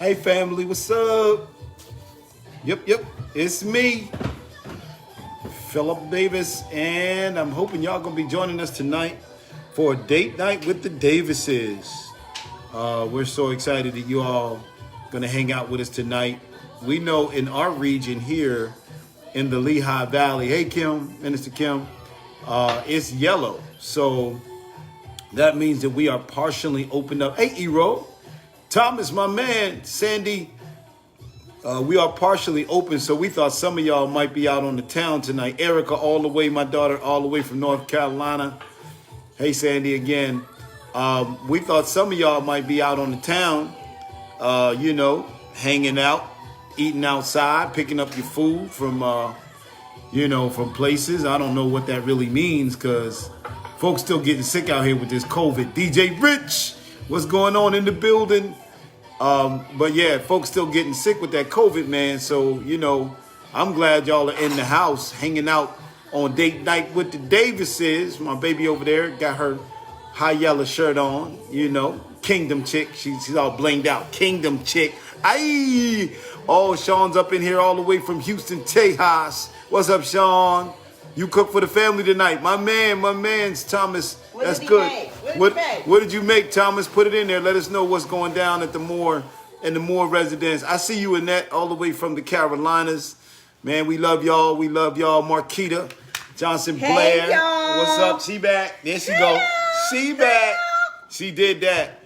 Hey family, what's up? Yep, it's me, Philip Davis, and I'm hoping y'all gonna be joining us tonight for a date night with the Davises. We're so excited that you all gonna hang out with us tonight. We know in our region here in the Lehigh Valley, hey Kim, Minister Kim, it's yellow. So that means that we are partially opened up. Hey Ero, Thomas, my man, Sandy, we are partially open, so we thought some of y'all might be out on the town tonight. Erica, all the way, my daughter, all the way from North Carolina. Hey, Sandy, again. We thought some of y'all might be out on the town, hanging out, eating outside, picking up your food from, from places. I don't know what that really means because folks still getting sick out here with this COVID. DJ Rich, what's going on in the building? But yeah, folks still getting sick with that COVID, man. So, I'm glad y'all are in the house hanging out on date night with the Davises. My baby over there got her high yellow shirt on, Kingdom chick. She's all blinged out. Kingdom chick. Aye. Oh, Sean's up in here all the way from Houston, Tejas. What's up, Sean? You cook for the family tonight. My man's Thomas. That's good. What did you make, Thomas? Put it in there. Let us know what's going down at the Moore residence. I see you, Annette, all the way from the Carolinas. Man, we love y'all. We love y'all. Marquita Johnson Blair. Y'all. What's up? She back. There she go. She back. She did that.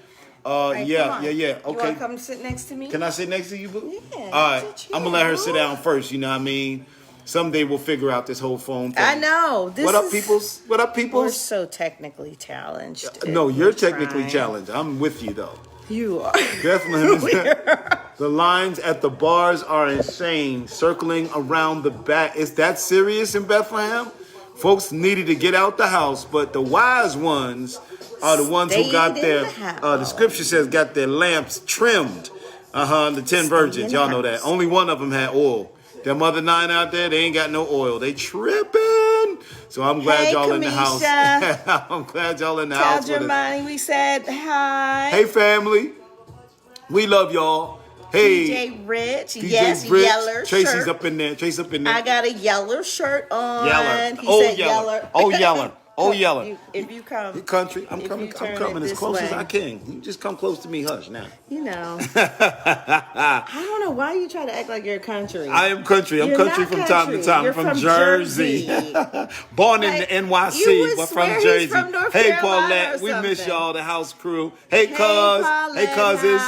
Yeah. Okay. You want to come sit next to me? Can I sit next to you, boo? Yeah. All right. I'm going to let her sit down first. You know what I mean? Someday we'll figure out this whole phone thing. I know. What up, peoples? What up, peoples? We're so technically challenged. No, you're technically challenged. I'm with you, though. You are. Definitely. The lines at the bars are insane, circling around the back. Is that serious in Bethlehem? Folks needed to get out the house, but the wise ones are the ones who got their, the scripture says, got their lamps trimmed. The 10 virgins, y'all know that. Only one of them had oil. Them other 9 out there, they ain't got no oil. They tripping. So I'm glad y'all in the house. I'm glad y'all in the house. Tell Germani we said hi. Hey, family. We love y'all. Hey. DJ Rich. DJ yes, Rich. yeller Tracy's shirt. up in there. Tracy's up in there. I got a yeller shirt on. Yeller. He said yeller. Oh, yeller. Oh, yeller. If you come. You country. I'm coming as close as I can. You just come close to me. Hush now. I don't know why you try to act like you're country. I am country. I'm country from time to time. You're from Jersey. Born in the NYC, but from Jersey. From North hey, Carolina Paulette. We miss y'all, the house crew. Hey, cousins.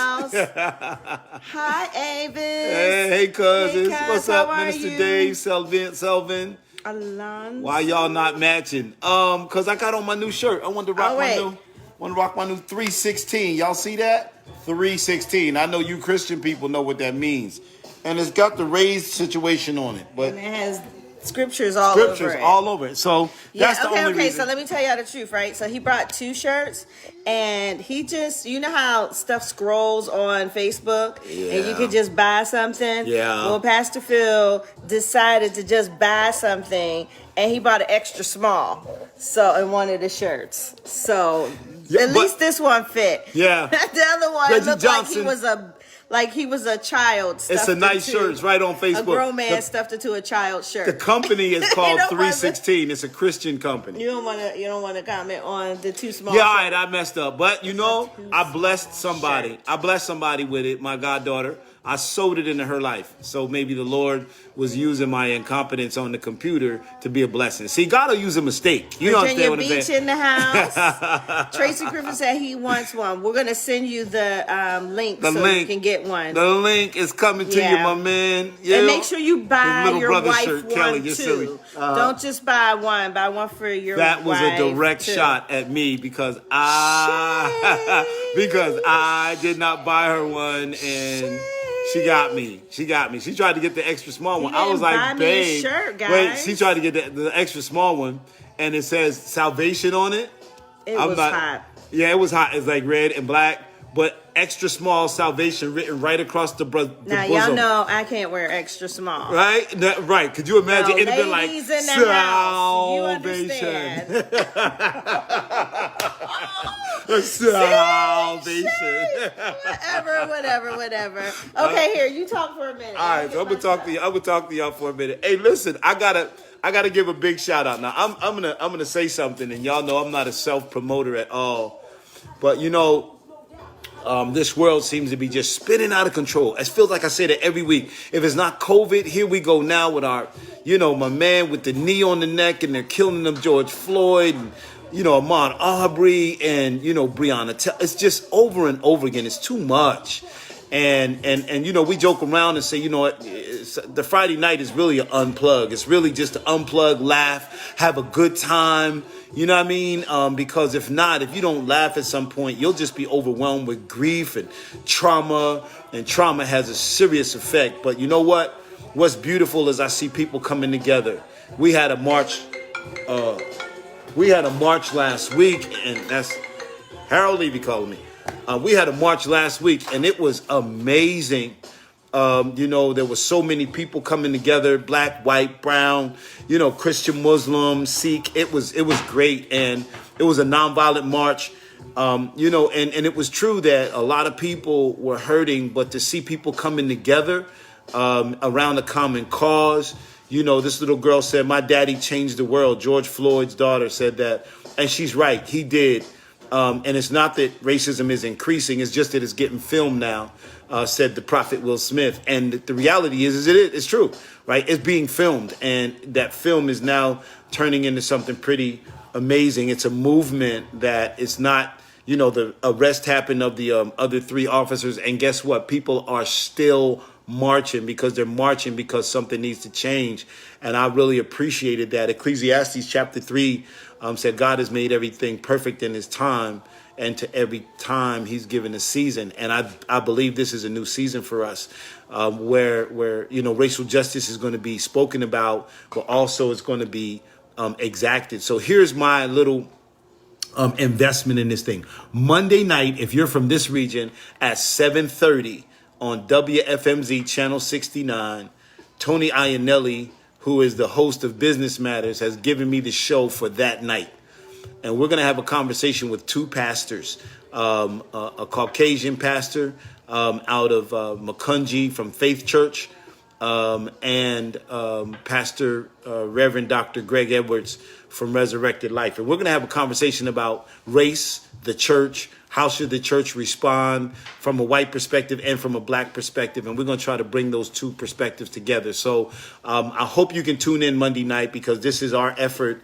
Hi, Avis. Hey, cousins. Hey, what's up, Minister Dave, Selvin? Alonzo. Why y'all not matching? Cause I got on my new shirt. I wanted to rock my new 316. Y'all see that? 316. I know you Christian people know what that means. And it's got the raised situation on it. But and it has scriptures all over it. So that's the only reason. So let me tell y'all the truth, right? So he brought 2 shirts and he just, you know how stuff scrolls on Facebook and you could just buy something? Yeah. Well, Pastor Phil decided to just buy something and he bought an extra small. So, in one of the shirts. So, at least this one fit. Yeah. The other one Reggie looked Johnson. like he was a child. It's a nice shirt. It's right on Facebook. A grown man stuffed into a child shirt. The company is called 316. It's a Christian company. You don't want to comment on the 2 small. Yeah, all right, I messed up. But I blessed somebody. I blessed somebody with it, my goddaughter. I sewed it into her life. So maybe the Lord was using my incompetence on the computer to be a blessing. See, God will use a mistake. You Virginia understand what I'm saying? Beach in the house. Tracy Griffin said he wants one. We're going to send you the link you can get one. The link is coming to you, my man. Yeah. And make sure you buy your wife shirt, one, Kelly, too. silly. Don't just buy one. Buy one for your wife. That was a direct shot at me because I did not buy her one and... She got me. She tried to get the extra small one. I was like, babe. Wait, she tried to get the extra small one, and it says salvation on it. It was hot. Yeah, it was hot. It's like red and black, but extra small salvation written right across the bosom. Now, y'all know I can't wear extra small. Right? Right. Could you imagine? It'd have been like, in the house, you salvation. understand. Salvation. Whatever. Okay, here, you talk for a minute. All right, so I'm gonna talk to you. I'm gonna talk to y'all for a minute. Hey, listen, I gotta give a big shout out. Now, I'm gonna say something, and y'all know I'm not a self promoter at all, but you know. This world seems to be just spinning out of control. It feels like I say that every week. If it's not COVID, here we go now with our, my man with the knee on the neck, and they're killing them, George Floyd, and, Ahmaud Arbery, and, Breonna. It's just over and over again. It's too much. And we joke around and say, the Friday night is really an unplug. It's really just to unplug, laugh, have a good time. You know what I mean? Because if you don't laugh at some point, you'll just be overwhelmed with grief and trauma. And trauma has a serious effect. But you know what? What's beautiful is I see people coming together. We had a march. Last week, and that's Harold Levy calling me. We had a march last week, and it was amazing. There were so many people coming together, black, white, brown, Christian, Muslim, Sikh. It was great. And it was a nonviolent march, and it was true that a lot of people were hurting, but to see people coming together around a common cause, this little girl said, my daddy changed the world. George Floyd's daughter said that. And she's right. He did. And it's not that racism is increasing. It's just that it's getting filmed now, said the prophet Will Smith. And the reality is it's true, right? It's being filmed. And that film is now turning into something pretty amazing. It's a movement that it's not, the arrest happened of the other 3 officers. And guess what? People are still marching because they're marching because something needs to change. And I really appreciated that. Ecclesiastes chapter 3 said God has made everything perfect in his time, and to every time he's given a season. And I believe this is a new season for us, where racial justice is going to be spoken about, but also it's going to be exacted. So here's my little investment in this thing. Monday night, if you're from this region, at 7:30 on WFMZ channel 69, Tony Iannelli, who is the host of Business Matters, has given me the show for that night. And we're going to have a conversation with 2 pastors, a Caucasian pastor out of Makunji from Faith Church, and Pastor Reverend Dr. Greg Edwards from Resurrected Life. And we're going to have a conversation about race, the church. How should the church respond from a white perspective and from a black perspective? And we're going to try to bring those 2 perspectives together. So I hope you can tune in Monday night, because this is our effort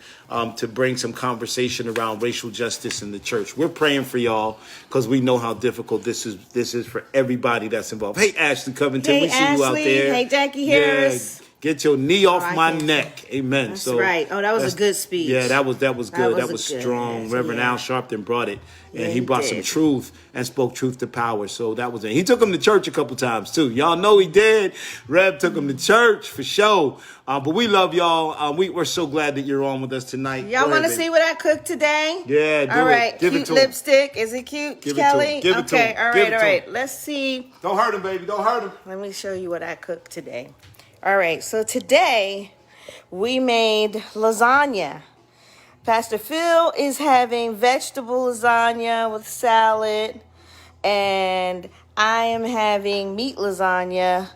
to bring some conversation around racial justice in the church. We're praying for y'all because we know how difficult this is for everybody that's involved. Hey, Ashley Covington, we see you out there. Hey, Jackie Harris. Yeah. Get your knee off my neck. Amen. That's right. Oh, that was a good speech. Yeah, that was good. That was strong. Yes, Reverend Al Sharpton brought it. And he brought some truth and spoke truth to power. So that was it. He took him to church a couple times, too. Y'all know he did. Rev took him to church for sure. But we love y'all. We're so glad that you're on with us tonight. Y'all want to see what I cooked today? Yeah, do all right. it. Give cute it to lipstick. Is it cute, Give Kelly? It to him. Give it to him. All right. Let's see. Don't hurt him, baby. Don't hurt him. Let me show you what I cooked today. All right, so today we made lasagna. Pastor Phil is having vegetable lasagna with salad, and I am having meat lasagna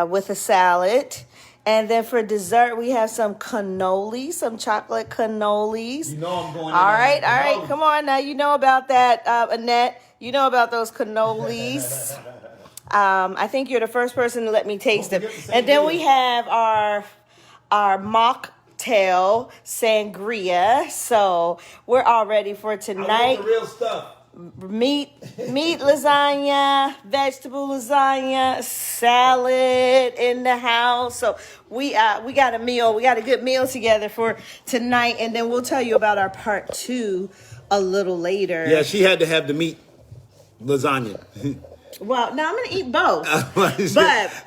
with a salad. And then for dessert, we have some cannolis, some chocolate cannolis. You know I'm going. All right, come on now. You know about that, Annette. You know about those cannolis. I think you're the first person to let me taste them. And then we have our mocktail sangria. So we're all ready for tonight. I want the real stuff. Meat lasagna, vegetable lasagna, salad in the house. So we got a meal. We got a good meal together for tonight, and then we'll tell you about our part 2 a little later. Yeah, she had to have the meat lasagna. Well, no, I'm going to eat both. But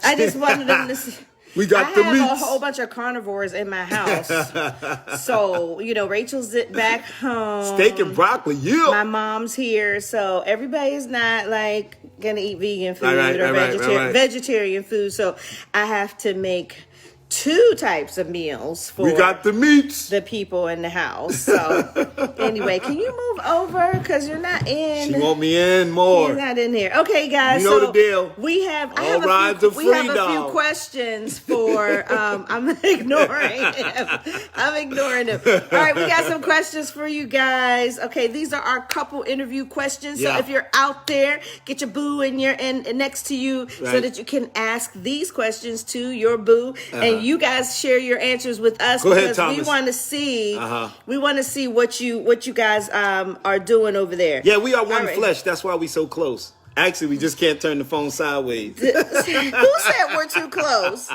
I just wanted them to see. We got the meats. I have a whole bunch of carnivores in my house. So, Rachel's back home. Steak and broccoli, yeah. My mom's here. So everybody's not going to eat vegan food or vegetarian food. So I have to make 2 types of meals for We got the meats. the people in the house. So anyway, can you move over because you're not in? She want me in more. You're not in here. Okay, guys. You know so the deal. We have. I All have rides a are few, we free, have a few dog. questions for. I'm ignoring him. I'm ignoring him. All right, we got some questions for you guys. Okay, these are our couple interview questions. So Yeah. if you're out there, get your boo in your in next to you so Right. that you can ask these questions to your boo, and you guys share your answers with us. Go ahead, because we Thomas. want to see. Uh-huh. We want to see what you guys are doing over there. Yeah, we are one All right. flesh. That's why we so close. Actually, we just can't turn the phone sideways. Who said we're too close?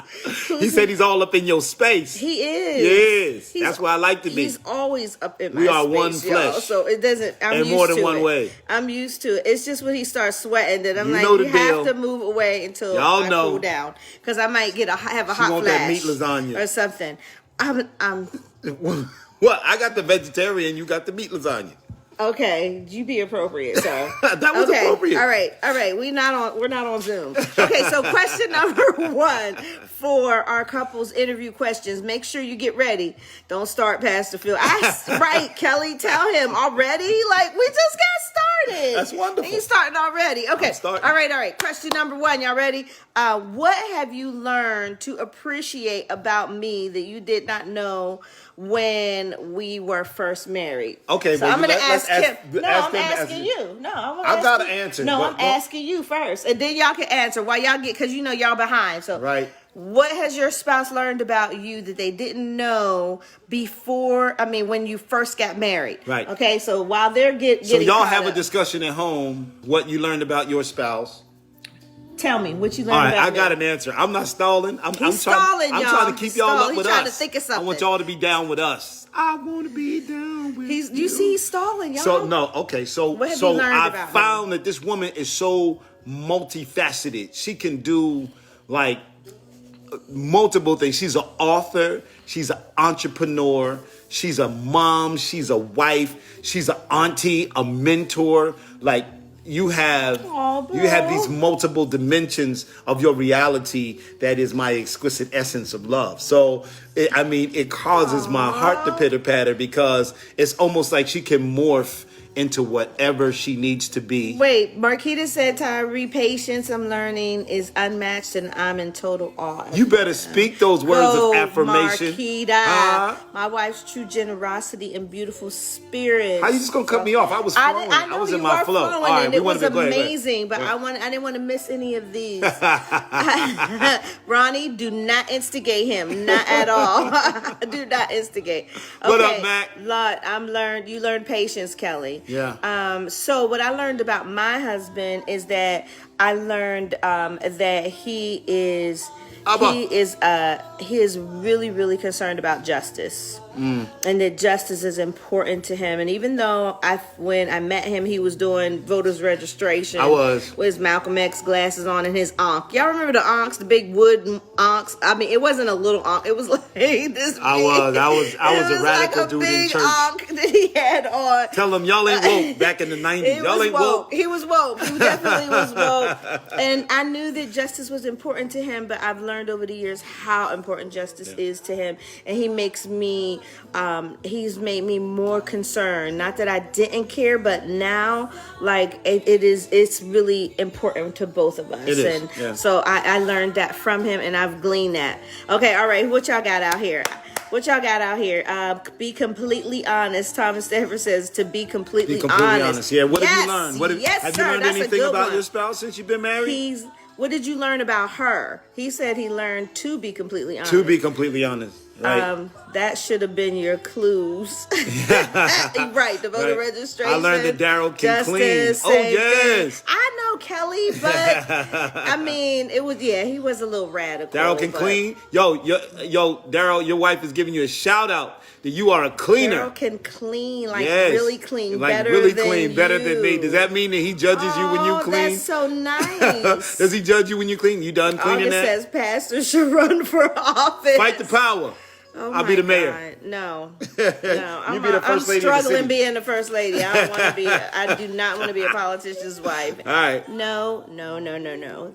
He said he's all up in your space. He is. Yes, He's- that's where I like to be. He's always up in my We are space, one y'all. flesh. So it doesn't. I'm And used more than to one it. way. I'm used to it. It's just when he starts sweating that I'm You like, know the you have deal. to move away until Y'all I know. cool down because I might have a She hot want flash that meat lasagna. or something. I'm What? I got the vegetarian. You got the meat lasagna. okay. You be appropriate, sir. That was Okay. appropriate. All right. We're not on Zoom. Okay, so question number 1 for our couples interview questions. Make sure you get ready. Don't start, Pastor Phil. Right, Kelly, tell him already. Like, we just got started. That's wonderful. And you starting already. Okay. I'm starting. All right. Question number 1. Y'all ready? What have you learned to appreciate about me that you did not know when we were first married? Okay, so well, I'm going to let's ask him. ask- No, ask I'm them to asking answer. you. No, I've got an answer. No, But- I'm asking you first, and then y'all can answer while y'all get, because you know y'all behind. So, Right. what has your spouse learned about you that they didn't know before? I mean, when you first got married. Right. Okay. So while they're getting So y'all caught have a up, discussion at home. What you learned about your spouse. Tell me what you learned All right, about I got me. an answer. I'm not stalling. I'm He's trying. stalling, I'm y'all. trying to keep y'all Stall. up He's with trying us. to think of I want something. y'all to be down with us. I want to be down with You see, he's stalling, y'all. So no, okay. So What have so you learned I about found that this woman is so multifaceted. She can do like multiple things. She's an author. She's an entrepreneur. She's a mom. She's a wife. She's an auntie, a mentor. Like you have Aw, you have bro. these multiple dimensions of your reality that is my exquisite essence of love. So it causes my heart to pitter patter because it's almost like she can morph into whatever she needs to be. Wait, Marquita said, Tyree, patience I'm learning is unmatched and I'm in total awe. You better speak those words Go, of affirmation. Marquita. Huh? My wife's true generosity and beautiful spirit. How you just gonna cut me off? I was flowing. I know was you in my were flow. flowing, All right, and we it wanna was be- go ahead, go ahead. amazing. But I didn't want to miss any of these. Ronnie, do not instigate him. Not at all. Do not instigate. Okay. What up, Mac? Lord, you learned patience, Kelly. Yeah. So what I learned about my husband is that I learned that he is really, really concerned about justice. And that justice is important to him. And even though when I met him, he was doing voters registration. I was. With his Malcolm X glasses on and his Ankh. Y'all remember the Ankhs, the big wood Ankhs? I mean, it wasn't a little Ankh. It was like this big. I was a radical like dude in big church. Ankh that he had on. Tell them y'all ain't woke back in the 90s. Y'all ain't woke. He was woke. He definitely was woke. And I knew that justice was important to him, but I've learned over the years how important justice is to him. And he makes me, he's made me more concerned. Not that I didn't care, but now, like, it's really important to both of us. It is, And yeah. so I learned that from him, and I've gleaned that. Okay, all right, what y'all got out here? Be completely honest. Thomas Stafford says to be completely, Be completely honest. Yeah. What have you learned? Yes, have sir. you learned That's a anything good about one. your spouse since you've been married? What did you learn about her? He said he learned to be completely honest. To be completely honest. Right. That should have been your clues. Right, the voter Right. registration. I learned that Daryl can justice, clean. Oh, same yes. thing. I know Kelly, but I mean, he was a little radical. Daryl can but clean. Yo, Daryl, your wife is giving you a shout out that you are a cleaner. Daryl can clean, like Yes. really clean, like better really than clean, better than me. you. Does that mean that he judges you when you Oh, clean? that's so nice. Does he judge you when you clean? You done cleaning August that? says pastor should run for office. Fight the power. Oh I'll my be the mayor. God. No, no. You be the first lady of the I'm struggling city. being the first lady. I don't want to be. I do not want to be a politician's wife. All right. No.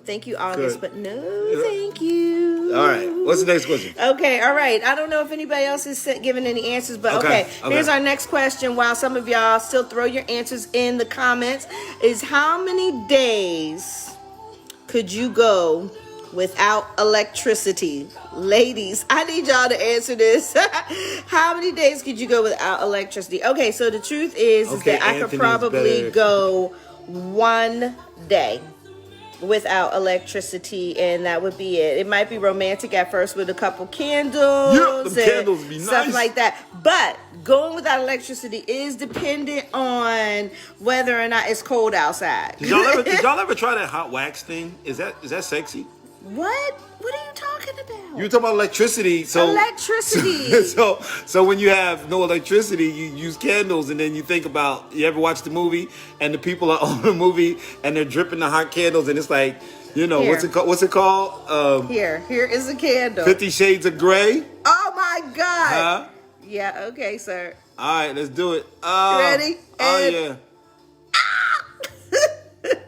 Thank you, August, Good. but no, thank you. All right. What's the next question? Okay, all right. I don't know if anybody else is giving any answers, but okay. Here's our next question. While some of y'all still throw your answers in the comments, is how many days could you go without electricity? Ladies, I need y'all to answer this. How many days could you go without electricity? Okay, so the truth is that I could probably go 1 day without electricity, and that would be it. It might be romantic at first with a couple candles, them candles be stuff nice. like that. But going without electricity is dependent on whether or not it's cold outside. Did y'all ever try that hot wax thing? Is that sexy? What? What are you talking about? You were talking about electricity. So Electricity. So when you have no electricity, you use candles, and then you think about, you ever watch the movie and the people are on the movie and they're dripping the hot candles, and it's like, you know, Here. what's it called? Here is a candle. 50 Shades of Grey. Oh my God. Huh? Yeah, okay, sir. All right, let's do it. Ready? Oh And- yeah.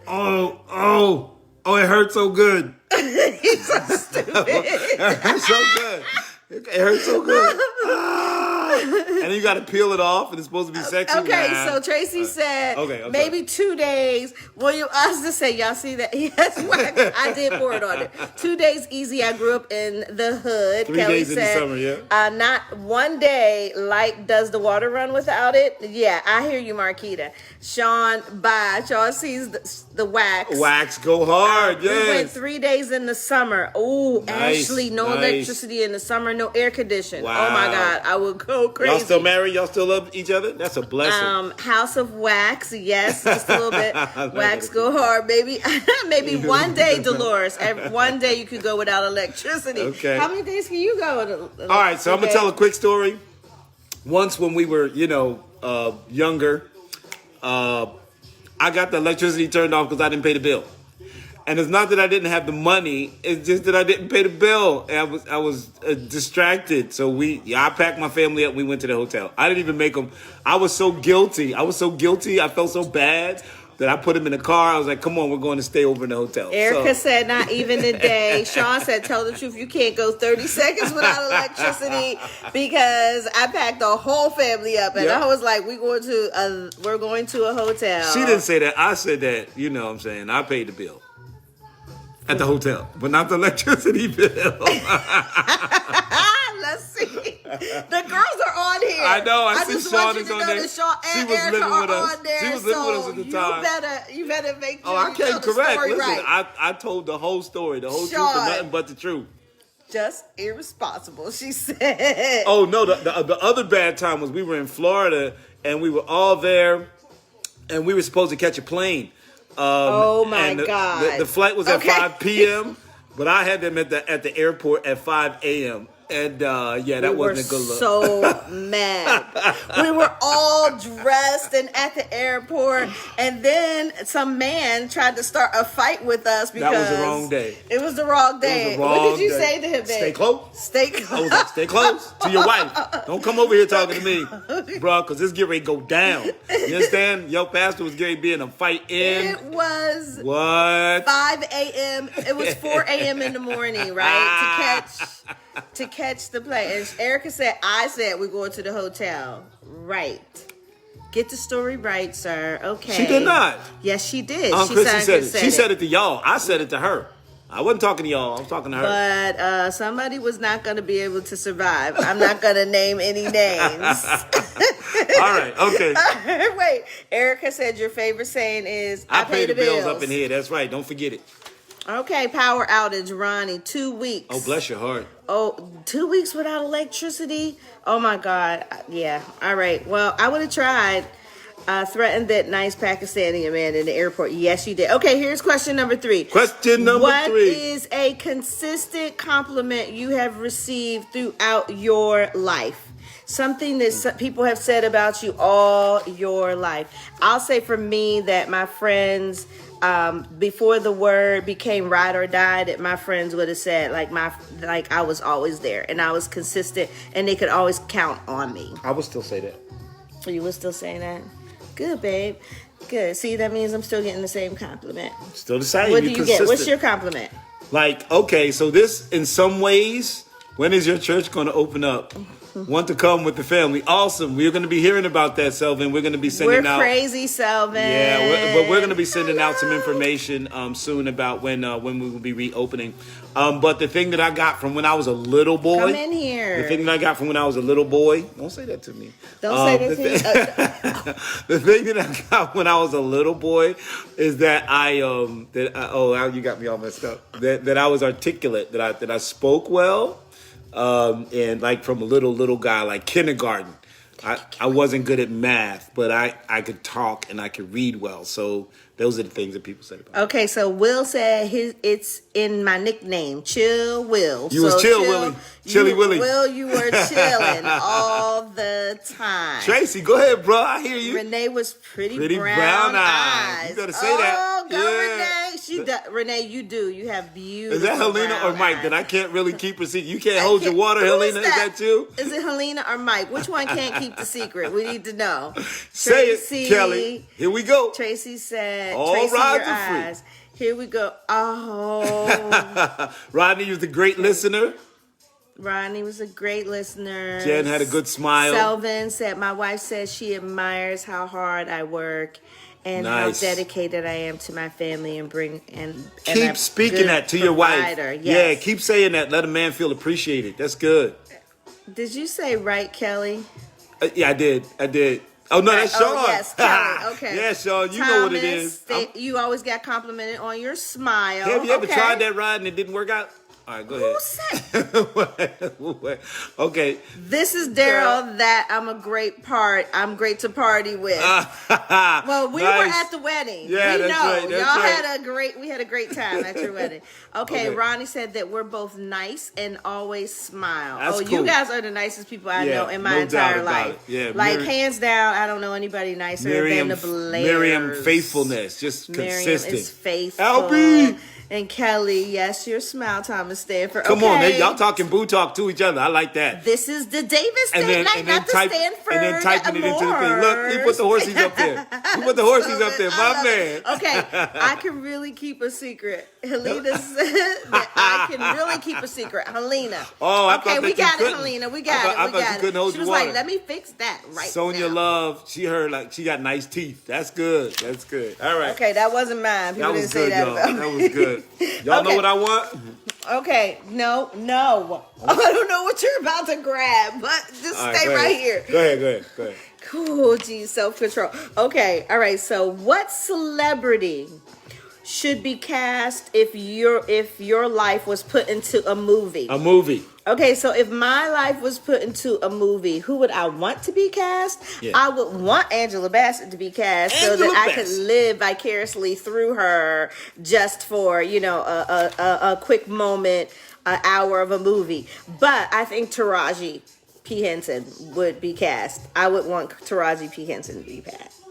Oh, it hurts so good. He's so stupid. It hurts so good. It hurts so good. And then you got to peel it off, and it's supposed to be sexy. Okay, Nah. so Tracy said okay, maybe 2 days. William Oscar said, y'all see that? Yes, I did pour it on it. 2 days easy. I grew up in the hood. 3 Kelly days in the said, summer, yeah. Not 1 day. Like, does the water run without it? Yeah, I hear you, Marquita. Sean sees the wax. Wax go hard, We went yes. 3 days in the summer. Oh, Nice, Ashley, no nice. electricity in the summer, no air condition. Wow. Oh my God, I would go crazy. Y'all still married? Y'all still love each other? That's a blessing. House of Wax, yes, just a little bit. like Wax it. go hard, maybe. Maybe 1 day, Dolores. 1 day you could go without electricity. Okay. How many days can you go without? All right, so I'm gonna tell a quick story. Once when we were, younger, I got the electricity turned off because I didn't pay the bill. And it's not that I didn't have the money; it's just that I didn't pay the bill, and I was distracted. So I packed my family up. And we went to the hotel. I didn't even make them. I was so guilty. I felt so bad that I put them in the car. I was like, "Come on, we're going to stay over in the hotel." Erica said not even a day. Sean said, tell the truth, you can't go 30 seconds without electricity because I packed the whole family up and Yep. I was like, we're going to a hotel. She didn't say that. I said that. You know what I'm saying? I paid the bill at the hotel, but not the electricity bill. Let's see. The girls are on here. I know. I see just Sean want you is to on know there. that Sean She and was Erica living are with us. on there. She was living with us at the time. You better make sure I you came tell the correct. story Listen, right. I told the whole story, the whole truth, Sean. and nothing but the truth. Just irresponsible, she said. Oh no, the other bad time was we were in Florida and we were all there, and we were supposed to catch a plane. Oh my and God. The flight was at Okay. 5 p.m., but I had them at the airport at 5 a.m. And that wasn't a good look. So mad. We were all dressed and at the airport, and then some man tried to start a fight with us because That was the wrong day. It was the wrong day. What did you say to him, babe? Stay close. Stay I close. was like, stay close to your wife. Don't come over here talking to me, bro, because this get ready to go down. You understand? Your pastor was getting be in a fight in. It was What? 5 a.m. It was 4 a.m. in the morning, right? To catch the plane. And Erica said, I said we're going to the hotel. Right. Get the story right, sir. Okay. She did not. Yes, she did. Chrissy said it. She said it to y'all. I said it to her. I wasn't talking to y'all. I was talking to her. But somebody was not going to be able to survive. I'm not going to name any names. All right. Okay. Wait. Erica said your favorite saying is, I pay the bills up in here. That's right. Don't forget it. Okay, power outage, Ronnie, 2 weeks. Oh, bless your heart. Oh, 2 weeks without electricity? Oh my God. Yeah. All right. Well, I would have tried. Threatened that nice Pakistani man in the airport. Yes, you did. Okay, here's question number 3. Question number 3. What is a consistent compliment you have received throughout your life? something that people have said about you all your life. I'll say for me that my friends, before the word became ride or die, that my friends would have said like I was always there and I was consistent and they could always count on me. I would still say that. You would still say that? Good, babe. Good. See, that means I'm still getting the same compliment. Still the same. What do you get? What's your compliment? Like, okay, so this, in some ways, when is your church going to open up? Want to come with the family? Awesome. We're going to be hearing about that, Selvin. We're going to be sending out. We're crazy, Selvin. Yeah, but we're going to be sending out some information soon about when we will be reopening. But the thing that I got from when I was a little boy. Come in here. The thing that I got from when I was a little boy. Don't say that to me. Don't say that to me. The thing that I got when I was a little boy is that you got me all messed up. That I was articulate. That I spoke well. And like from a little guy, like kindergarten, I wasn't good at math, but I could talk and I could read well. So those are the things that people say about me. Okay, so Will said it's in my nickname, Chill Will. You was chill, Willie. Chilly Willie. Will, you were chilling all the time. Tracy, go ahead, bro. I hear you. Renee was pretty brown eyes. You gotta say that. Oh, go Renee. Renee, you do. You have beautiful. Is that Helena or Mike? Eyes. That I can't really keep a secret. You can't hold your water, Helena. Is that you? Is it Helena or Mike? Which one can't keep the secret? We need to know. Say Tracy, it, Kelly. Here we go. Tracy said, All Tracy, rides your are free. eyes. Here we go. Oh. Rodney was a great listener. Rodney was a great listener. Jen had a good smile. Selvin said, my wife says she admires how hard I work and Nice. how dedicated I am to my family and Keep speaking that to your wife. Yes. Yeah, keep saying that. Let a man feel appreciated. That's good. Did you say right, Kelly? Yeah, I did. Oh, no, that's Sean. Oh, yes, Kelly. Okay. Yeah, Sean, you know what it is. You always got complimented on your smile. Have you ever Okay. tried that ride and it didn't work out? All right, go Who ahead. said? Okay. This is Daryl that I'm great to party with. Well, we were at the wedding. Yeah, we that's know. right, that's Y'all right. we had a great time at your wedding. Okay, Ronnie said that we're both nice and always smile. That's You cool. guys are the nicest people I know in my no doubt entire about life. it. Yeah, like hands down, I don't know anybody nicer than the Blairs. Miriam, faithfulness, just Miriam consistent. is faithful. Albie! And Kelly, yes, your smile, Thomas Stanford. Come on, Okay. y'all talking boo talk to each other. I like that. This is the Davis Day night, not the Stanford. And then typing it into the thing. Look, he put the horsies up there. My man. Okay, I can really keep a secret. Helena said that I can really keep a secret. Helena. Oh, I okay, thought we that got you it, couldn't. Helena. We got it. I thought you couldn't hold She your was water. like, let me fix that right Sonia now. Love, she heard like she got nice teeth. That's good. All right. Okay, that wasn't mine. People That was didn't say good, that y'all. about That me. was good. Y'all know Okay. what I want? Okay, no. I don't know what you're about to grab, but just All stay go right ahead. here. Go ahead. Cool, geez, self-control. Okay, all right. So, what celebrity should be cast if your life was put into a movie? A movie. Okay, so if my life was put into a movie, who would I want to be cast? Yeah. I would want Angela Bassett to be cast so Angela that I could Bassett. live vicariously through her just for, a quick moment, an hour of a movie. But I think Taraji P. Henson would be cast. I would want Taraji P. Henson to be cast.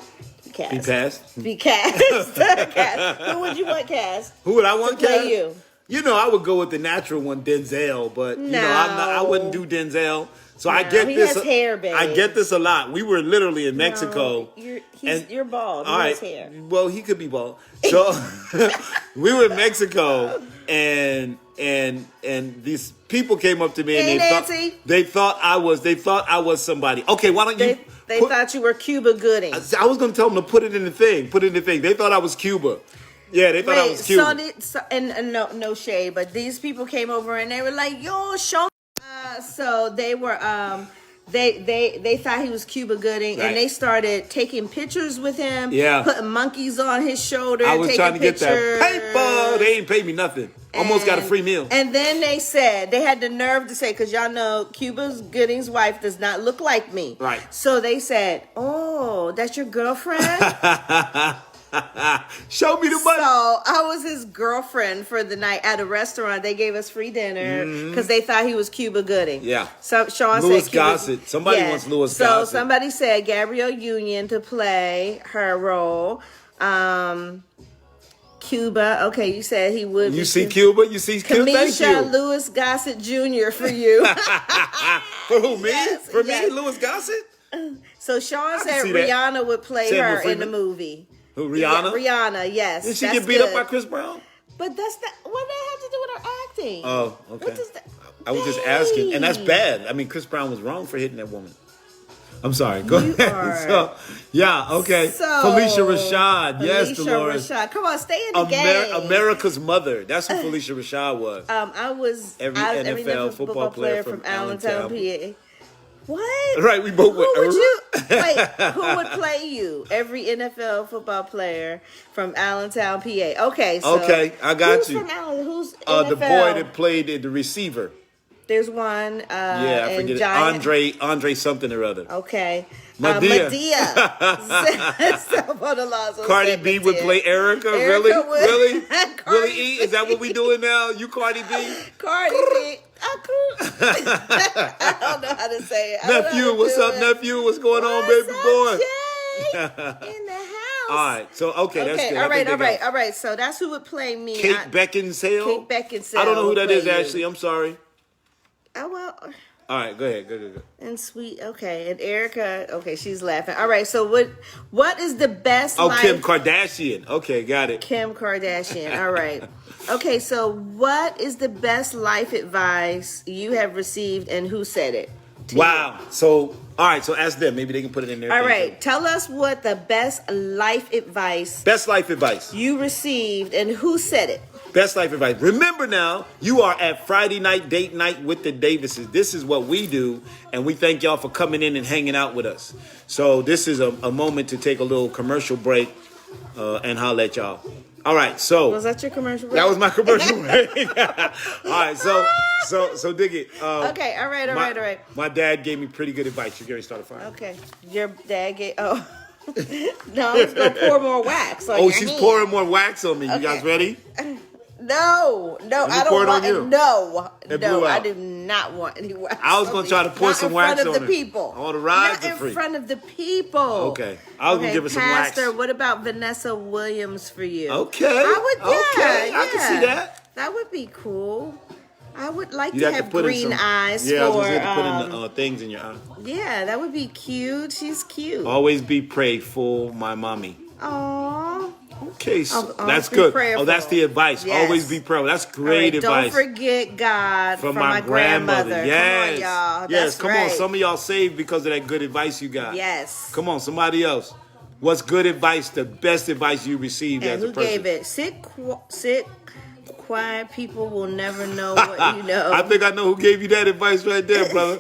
Be passed. Be cast. Cast. Who would you want cast? Who would I want To play cast? you. You know, I would go with the natural one, Denzel, but I wouldn't do Denzel. So I get he this. has hair, babe. I get this a lot. We were literally in Mexico. No, and- you're bald. He All right. has hair. Well, he could be bald. So we were in Mexico, and these people came up to me and Hey, they Nancy. thought I was somebody. Okay, why don't you? They thought you were Cuba Gooding. I was going to tell them to put it in the thing. They thought I was Cuba. Yeah, they thought I was Cuba. And no shade, but these people came over and they were like, "Yo, show." So they were they thought he was Cuba Gooding, Right. and they started taking pictures with him. Yeah. Putting monkeys on his shoulder. I was taking trying to get that pictures. paper. They ain't paid me nothing. Almost got a free meal. And then they said, they had the nerve to say, because y'all know Cuba Gooding's wife does not look like me. Right. So they said, "Oh, that's your girlfriend?" Show me the money. So I was his girlfriend for the night at a restaurant. They gave us free dinner because they thought he was Cuba Gooding. Yeah. So Sean Louis said Cuba, Gossett. Somebody wants Louis so Gossett. somebody said Gabrielle Union to play her role. Cuba. Okay, you said he would. You see Cuba? You see Cuba? Thank you. Kamisha Louis Gossett Jr. for you. For who, me? Yes, For yes. me, Louis Gossett? So Sean can said see that. Rihanna would play Samuel her in Freeman. the movie. Who, Rihanna? Yeah, Rihanna, yes. Did she that's get beat up good. by Chris Brown? But that's not. What does that have to do with her acting? Oh, okay. What does that? I was just asking, and that's bad. I mean, Chris Brown was wrong for hitting that woman. I'm sorry. Go You ahead. are- So, yeah, okay. So, Felicia Rashad. Yes, Felicia Dolores. Rashad. Come on, stay in the game. America's mother. That's who Felicia Rashad was. I was Every I was NFL football player from Allentown, PA. What? Right, we both went. Who would you? Wait, who would play you? Every NFL football player from Allentown, PA. Okay, so Okay, I got who's you. From Allen, who's NFL? The boy that played the receiver. There's one. Yeah, I and forget it. Giant. Andre something or other. Okay. Madea. Madea. Cardi B would play Erica. Really? Erica would. Really? Cardi Willie E? Is that what we doing now? You Cardi B? Cardi B. I don't know how to say it. I don't know Nephew, how to what's do up, it. nephew? What's going on, What's baby up, boy? Jay? In the house. All right, so okay, that's good. All I think they got all right. So that's who would play me. Kate Beckinsale. Kate Beckinsale. I don't know who would that play is you. actually. I'm sorry. Oh well. All right, go ahead. Go. And sweet, okay, and Erica, okay, she's laughing. All right, so what is the best? Oh, life? Kim Kardashian. Okay, got it. Kim Kardashian. All right. Okay, so what is the best life advice you have received, and who said it? to Wow. So, all right. So ask them. Maybe they can put it in there. you? All right, tell us what the best life advice Best life advice. you received, and who said it? Best life advice. Remember now, you are at Friday night date night with the Davises. This is what we do, and we thank y'all for coming in and hanging out with us. So this is a moment to take a little commercial break and holler at y'all. All right, so Was that your commercial break? that was my commercial break. All right, so dig it. Okay, all right. My dad gave me pretty good advice. You get ready to start a fire. Okay, your dad gave. Oh, no, I was gonna pour more wax. On Oh, your she's hand. pouring more wax on me. You Okay. guys ready? No, me I pour don't it on want. you. No, It no, blew I out. do not want any wax. I was gonna on try me. to pour Not some in wax front of on the her. people. All the rides Not are free. in front of the people. Okay. I was gonna give her some wax. Pastor, what about Vanessa Williams for you? Okay. I would. Okay, Yeah, I can see that. That would be cool. I would like You'd to have have to put green in some, eyes Yeah, I was for. gonna say to put in the things in your eye. Yeah, that would be cute. She's cute. Always be prayed for my mommy. Aww. Okay, so Always that's be good. prayerful. Oh, that's the advice. Yes. Always be prayerful. That's All great right, advice. Don't forget God From for my grandmother. Yes. Come on, y'all. Yes, That's come right. on. Some of y'all saved because of that good advice you got. Yes. Come on, somebody else. What's good advice, the best advice you received And as who a person? gave it? Sit quiet. People will never know what you know. I think I know who gave you that advice right there, brother.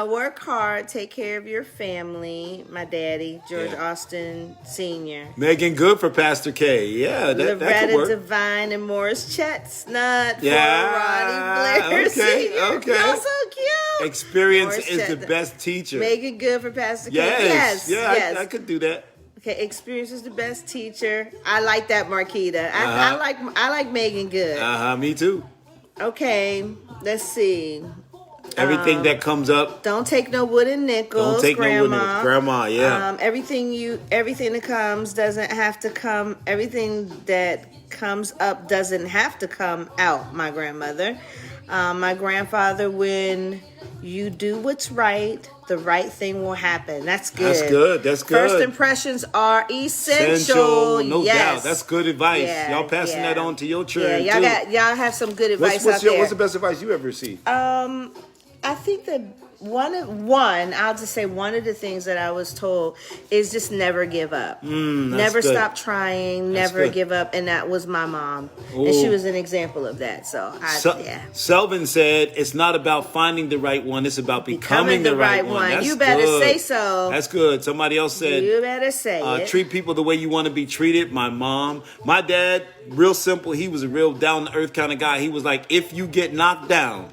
Work hard. Take care of your family. My daddy, George Austin Sr. Megan Good for Pastor K. Yeah, that could Loretta work. Devine and Morris Chestnut Yeah, for Ronnie Blair okay, Sr. okay. Y'all so cute. Experience Morris is the Chestnut. best teacher. Megan Good for Pastor K. Yes. Yes. Yeah, I could do that. Okay, experience is the best teacher. I like that, Marquita. I like Megan Good. Me too. Okay, let's see. Everything that comes up, Don't take no wooden nickels, don't take Grandma. no wooden. Grandma, yeah. Everything that comes doesn't have to come. Everything that comes up doesn't have to come out. My grandmother, my grandfather. When you do what's right, the right thing will happen. That's good. That's good. That's good. First impressions are essential. No Yes. doubt. That's good advice. Yeah, Y'all passing yeah. that on to your children Yeah, too. y'all have some good advice What's out there. the best advice you ever received? I think that I'll just say one of the things that I was told is just never give up. Never good. stop trying, That's never good. give up. And that was my mom. And she Ooh. was an example of that. So, yeah. Selvin said, it's not about finding the right one, it's about becoming the right one. That's You better good. say so. That's good. Somebody else said, You better say it. treat people the way you want to be treated. My mom. My dad, real simple. He was a real down-to-earth kind of guy. He was like, if you get knocked down,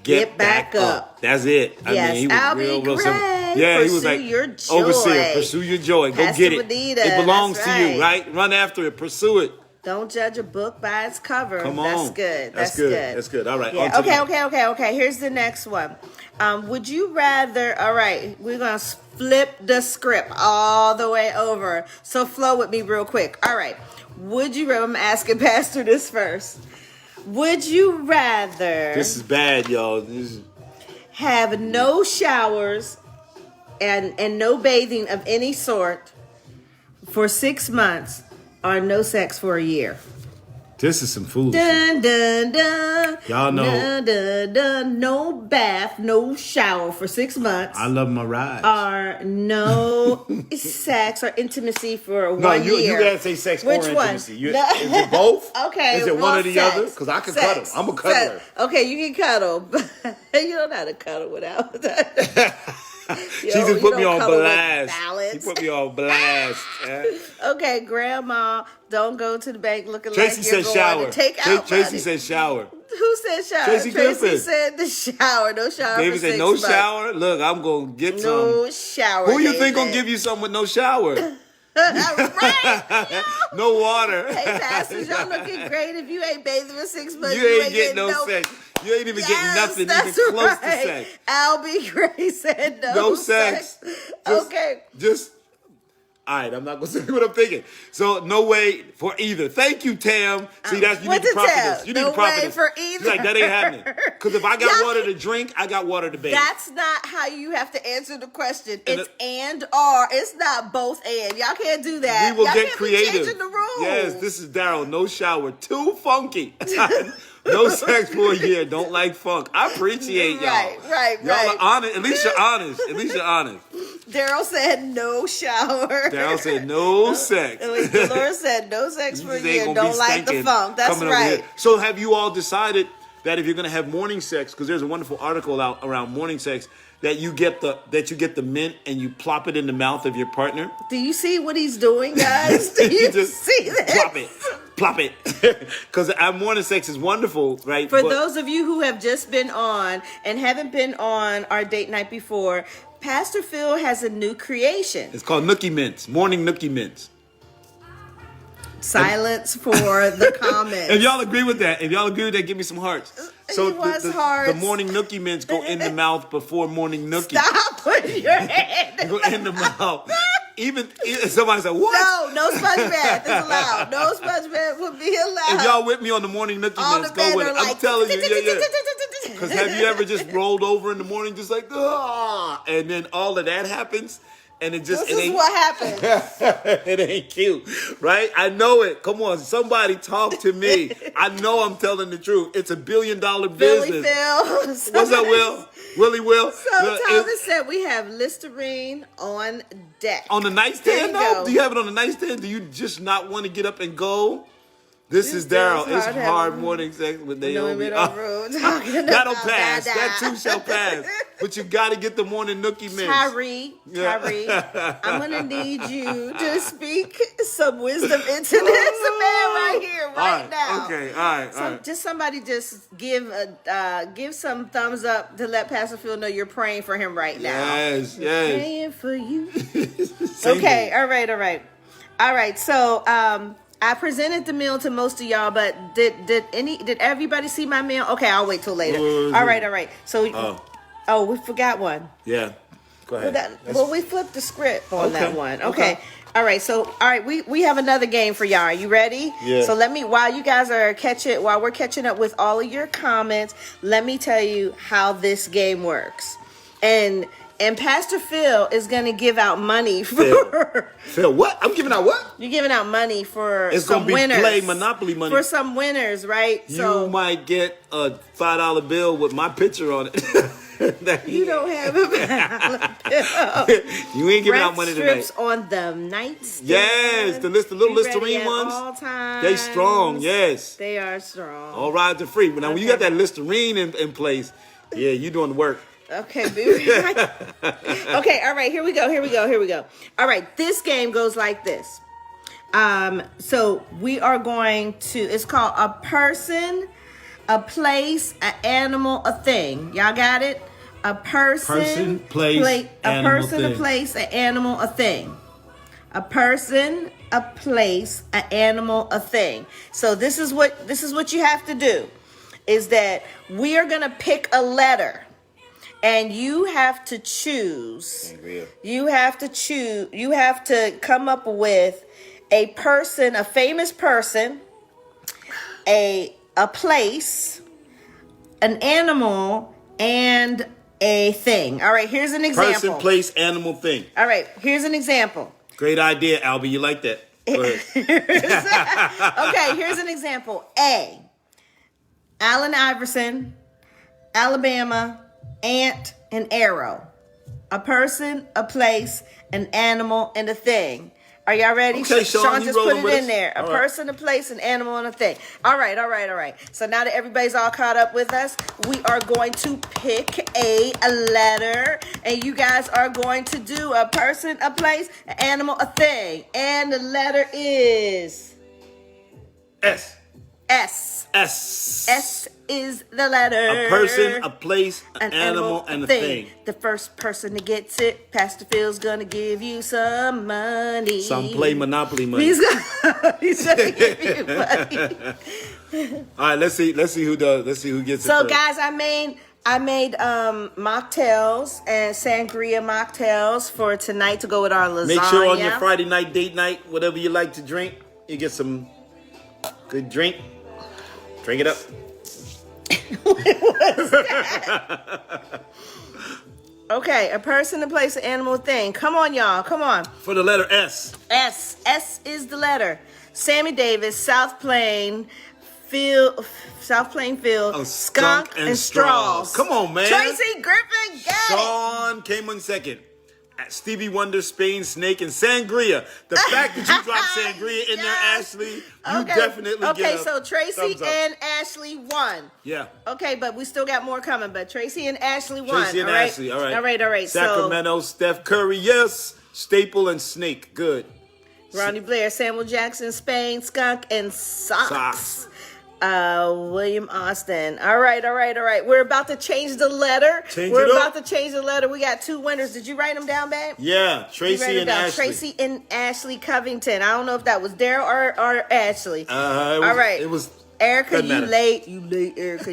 get back up. That's it. Yes, I mean, he was I'll real be simple. great. Yeah, he was Pursue like, your joy. overseer, pursue your joy. Go Pastor get it. Benita, It belongs that's to right. you, right? Run after it. Pursue it. Don't judge a book by its cover. Come on. That's good. That's good. That's good. All right. Yeah. On to the- Okay. Here's the next one. Would you rather? All right, we're gonna flip the script all the way over. So flow with me real quick. All right. Would you rather? I'm asking Pastor this first. Would you rather This is bad, y'all. This is... have no showers and no bathing of any sort for 6 months, or no sex for a year? This is some foolishness. Dun, dun, dun. Y'all know. Dun, dun, dun. No bath, no shower for 6 months. I love my ride. Or no sex or intimacy for No, 1 you year. gotta say sex Which or one? intimacy. You, No. Is it both? Okay. Is it well, one or the sex. other? Because I can Sex. cuddle. I'm a cuddler. Sex. Okay, you can cuddle. You don't know how to cuddle without that. She just put me on blast. She She put me on blast. Okay, Grandma, don't go to the bank looking Tracy like you're said going shower. to take out Tracy money. said shower. Who said shower? Tracy Griffin. said the shower. No shower. David for said 6 no months. shower. Look, I'm gonna get some. No shower. Who you think David. gonna give you something with no shower? Right. No water. Hey, pastors, y'all looking great. If you ain't bathing for 6 months, You ain't getting no sex. You ain't even getting nothing even that's close right. to sex. Albie Gray said no, No sex. Just- Okay. Just. All right, I'm not gonna say what I'm thinking. So no way for either. Thank you, Tam. See, that's you what need to to profit tell? this. You need No to profit way this. for She's either. like that ain't happening. Because if I got Y'all- water to drink, I got water to bathe. That's not how you have to answer the question. And It's and or. It's not both and. Y'all can't do that. We will Y'all get can't creative. Be changing the rules. Yes, this is Daryl. No shower. Too funky. No sex for a year. Don't like funk. I appreciate y'all. Right. Y'all are honest. At least you're honest. At least you're honest. Daryl said no shower. Daryl said no sex. Dolores said no sex for a Just ain't year. gonna Don't be like the stinking funk. That's coming over right. here. So have you all decided that if you're gonna have morning sex, because there's a wonderful article out around morning sex, that you get the mint and you plop it in the mouth of your partner? Do you see what he's doing, guys? Do you just see that? plop it. Because our morning sex is wonderful, right? For But- those of you who have just been on and haven't been on our date night before, Pastor Phil has a new creation. It's called Nookie Mints, morning Nookie Mints. Silence for the comments. If y'all agree with that, give me some hearts. So He wants the hearts. morning Nookie Mints go in the mouth before morning Nookie. Stop putting your hand. Go in the mouth. Even somebody said, what? No sponge bath is allowed. No sponge bath would be allowed. If y'all with me on the morning Nookie all Mints, the go men with are it. I'm like, telling you, yeah. Because have you ever just rolled over in the morning just like, ah, and then all of that happens? And it just, This it is ain't, what happens. it ain't cute, right? I know it. Come on, somebody talk to me. I know I'm telling the truth. It's $1 billion Billy business. Phil. What's up, Will? Willie Will? So Look, Thomas said we have Listerine on deck. on the There nightstand, you though? go. Do you have it on the nightstand? Do you just not want to get up and go? This is This Daryl. is It's hard hard having morning sex with No Naomi. women on road talking That'll about pass. that. That too shall pass. But you got to get the morning Nookie Mints. Tyree, Yeah. I'm gonna need you to speak some wisdom into this man right here, right now. Okay, all right, So just somebody just give some thumbs up to let Pastor Phil know you're praying for him right now. Yes. Praying for you. Same Okay, thing. all right. So I presented the meal to most of y'all, but did everybody see my meal? Okay, I'll wait till later. All right. So we forgot one. Yeah. Go ahead. We flipped the script on that Okay, one. okay. Okay. All right. We have another game for y'all. Are you ready? Yeah. So while we're catching up with all of your comments, let me tell you how this game works. And Pastor Phil is going to give out money for... Phil, what? I'm giving out what? You're giving out money for It's some gonna be winners. play Monopoly money. For some winners, right? You might get a $5 bill with my picture on it. You don't have a bill. You ain't giving out Red money tonight. strips on the nightstand. Yes, the little Be ready Listerine at ones. all times. They strong, yes. They are strong. All rides are free. But now when you got that Listerine in place, yeah, you doing the work. Okay, baby. Okay, all right, here we go. All right, this game goes like this. So we are going to, it's called a person, a place, an animal, a thing. Y'all got it? A person, place, a animal, person, thing. a place, an animal, a thing. A person, a place, an animal, a thing. So this is what you have to do, is that we are gonna pick a letter, and you have to choose. You have to come up with a person, a famous person, a place, an animal, and a thing. All right, here's an example. Person, place, animal, thing. All right, here's an example. Great idea, Albie. You like that? Go ahead. Okay, here's an example. A. Allen Iverson, Alabama, ant, and arrow. A person, a place, an animal, and a thing. Are y'all ready? Okay, Sean, you just put rolling with it in us? there. A All right. person, a place, an animal, and a thing. All right. So now that everybody's all caught up with us, we are going to pick a letter, and you guys are going to do a person, a place, an animal, a thing. And the letter is S. S. S. S is the letter. A person, a place, an animal, and a thing. The first person that gets it, Pastor Phil's gonna give you some money. Some play Monopoly money. He's gonna give you money. All right, let's see who does. Let's see who gets it. So, first. guys, I made mocktails and sangria mocktails for tonight to go with our lasagna. Make sure on your Friday night, date night, whatever you like to drink, you get some good drink. Drink it up. Okay, a person, a place, an animal, thing. Come on, y'all. Come on. For the letter S. S. S is the letter. Sammy Davis, South Plain Field, Oh, Skunk and Straws. Come on, man. Tracy Griffin got it. Sean came on second. Stevie Wonder, Spain Snake, and Sangria. The fact that you dropped Sangria in there, Yes. Ashley, you definitely Okay, get a so Tracy thumbs up. and Ashley won. Yeah. Okay, but we still got more coming. But Tracy and Ashley won. Tracy and all right? Ashley, all right. All right. Sacramento, Steph Curry, yes. Staple and Snake, good. So, Ronnie Blair, Samuel Jackson, Spain, Skunk, and Socks. William Austin. All right. We're about to change the letter. We're about to change the letter. We got two winners. Did you write them down, babe? Yeah, Tracy and Ashley. Tracy and Ashley Covington. I don't know if that was Daryl or Ashley. All right. It was. Erica, doesn't you matter. late, Erica,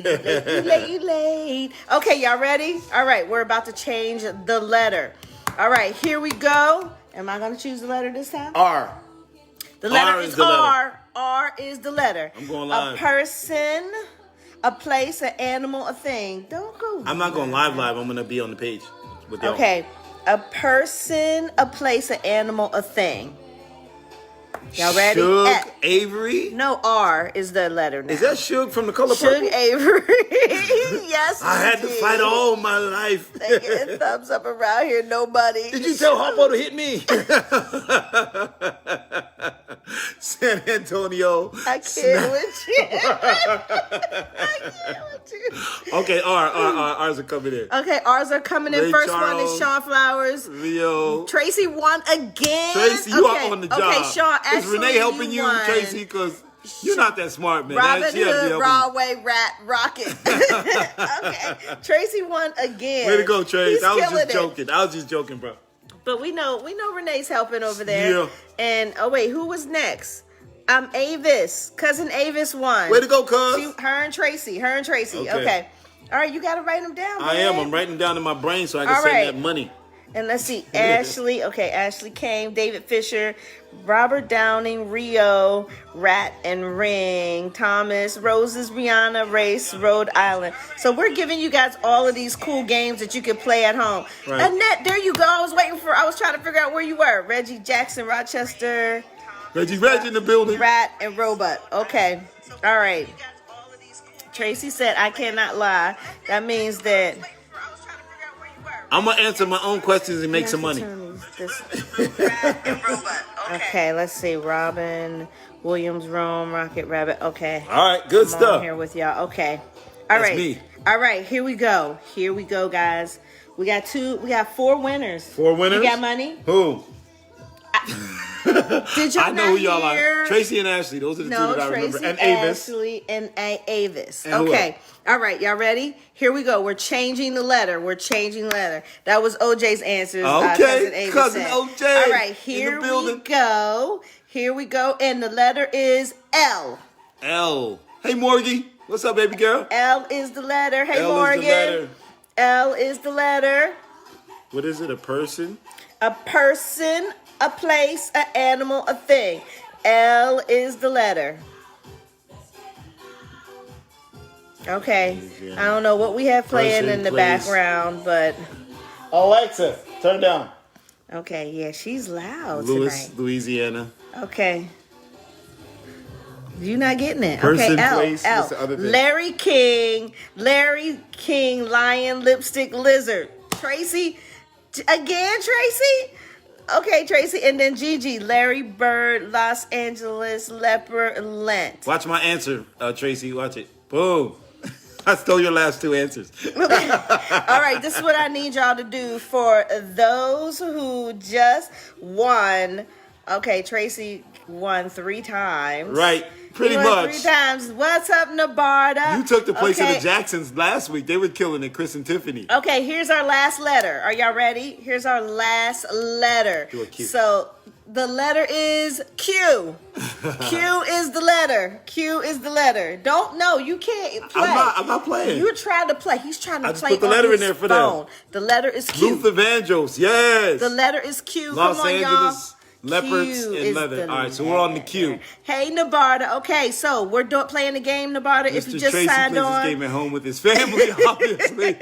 you late. Okay, y'all ready? All right, we're about to change the letter. All right, here we go. Am I going to choose the letter this time? R. The letter R is is the letter. R. R is the letter. I'm going live. A person, a place, an animal, a thing. Don't go. I'm not going live. I'm going to be on the page with y'all. Okay, a person, a place, an animal, a thing. Y'all ready? Suge Avery? No, R is the letter now. Is that Suge from The Color Suge Purple? Avery? Yes. I had to indeed. fight all my life. They getting thumbs up around here. Nobody. Did you tell Harpo to hit me? San Antonio. I can't with you. I can't with you. Okay, R's are coming in. Okay, ours are coming in. Ray First one Charles. is Sean Flowers. Leo. Tracy won again. Tracy, you are on the job. Okay, Sean, Is actually, Renee helping you, won. Tracy? Because you're not that smart, man. Robin She has to Hood, help you. Broadway, Rat, Rocket. Okay, Tracy won again. Way to go, Trace. He's I was killing just it. joking. I was just joking, bro. But we know Renee's helping over there. Yeah. And oh wait, who was next? Avis. Cousin Avis won. Way to go, cuz. Her and Tracy. Okay. All right, you got to write them down, I man. am. I'm writing them down in my brain so I can All save right. that money. And let's see, Ashley. Okay, Ashley came. David Fisher, Robert Downing, Rio, Rat and Ring, Thomas, Roses, Rihanna, Race, Rhode Island. So we're giving you guys all of these cool games that you can play at home. Right. Annette, there you go. I was trying to figure out where you were. Reggie Jackson, Rochester, Reggie in the building. Rat and Robot. Okay. All right. Tracy said, I cannot lie. That means that... I'm going to answer my own questions and make some money. Okay, let's see. Robin, Williams, Rome, Rocket Rabbit. Okay. All right, good I'm stuff. on here with y'all. Okay. All That's right. me. All right, here we go. Here we go, guys. We got 4 winners. 4 winners? You got money? Who? Did y'all I know who y'all hear? are. Tracy and Ashley. Those are the two that I remember. Tracy, And Avis. Ashley, and Avis. And who Okay. else? All right, y'all ready? Here we go. We're changing the letter. That was OJ's answers. Okay, cousin said. OJ All right, in here the we building. go. Here we go. And the letter is L. L. Hey, Morgie. What's up, baby girl? L is the letter. Hey, L Morgan. is the letter. L is the letter. What is it? A person? A person, a place, an animal, a thing. L is the letter. Okay. I don't know what we have playing Person, in the place. background, but Alexa, turn it down. okay, yeah, she's loud Louis, tonight. Louisiana. Okay. You're not getting it. Person, okay, L. place, L. what's the other thing? Larry King, lion, lipstick, lizard. Tracy, again, Tracy? Okay, Tracy, and then Gigi, Larry Bird, Los Angeles, leopard, Lent. Watch my answer, Tracy. Watch it. Boom. I stole your last two answers. All right, this is what I need y'all to do for those who just won. Okay, Tracy won 3 times. Right. Pretty He won much. 3 times. What's up, Nabarda? You took the place of Okay. the Jacksons last week. They were killing it, Chris and Tiffany. Okay, here's our last letter. Are y'all ready? Here's our last letter. Do a Q. So the letter is Q. Q is the letter. Q is the letter. You can't play. I'm not playing. You're trying to play. He's trying to I just play put the on letter in his there for them. phone. The letter is Q. Luther Vandross, yes. The letter is Q. Los Come on, Angeles, y'all. leopards, Q and is leather. the All right, so we're on the Q. letter. Hey, Nabarda. Okay, so we're playing the game, Nabarda. If Mr. you just Tracy signed plays on. this game at home with his family, obviously.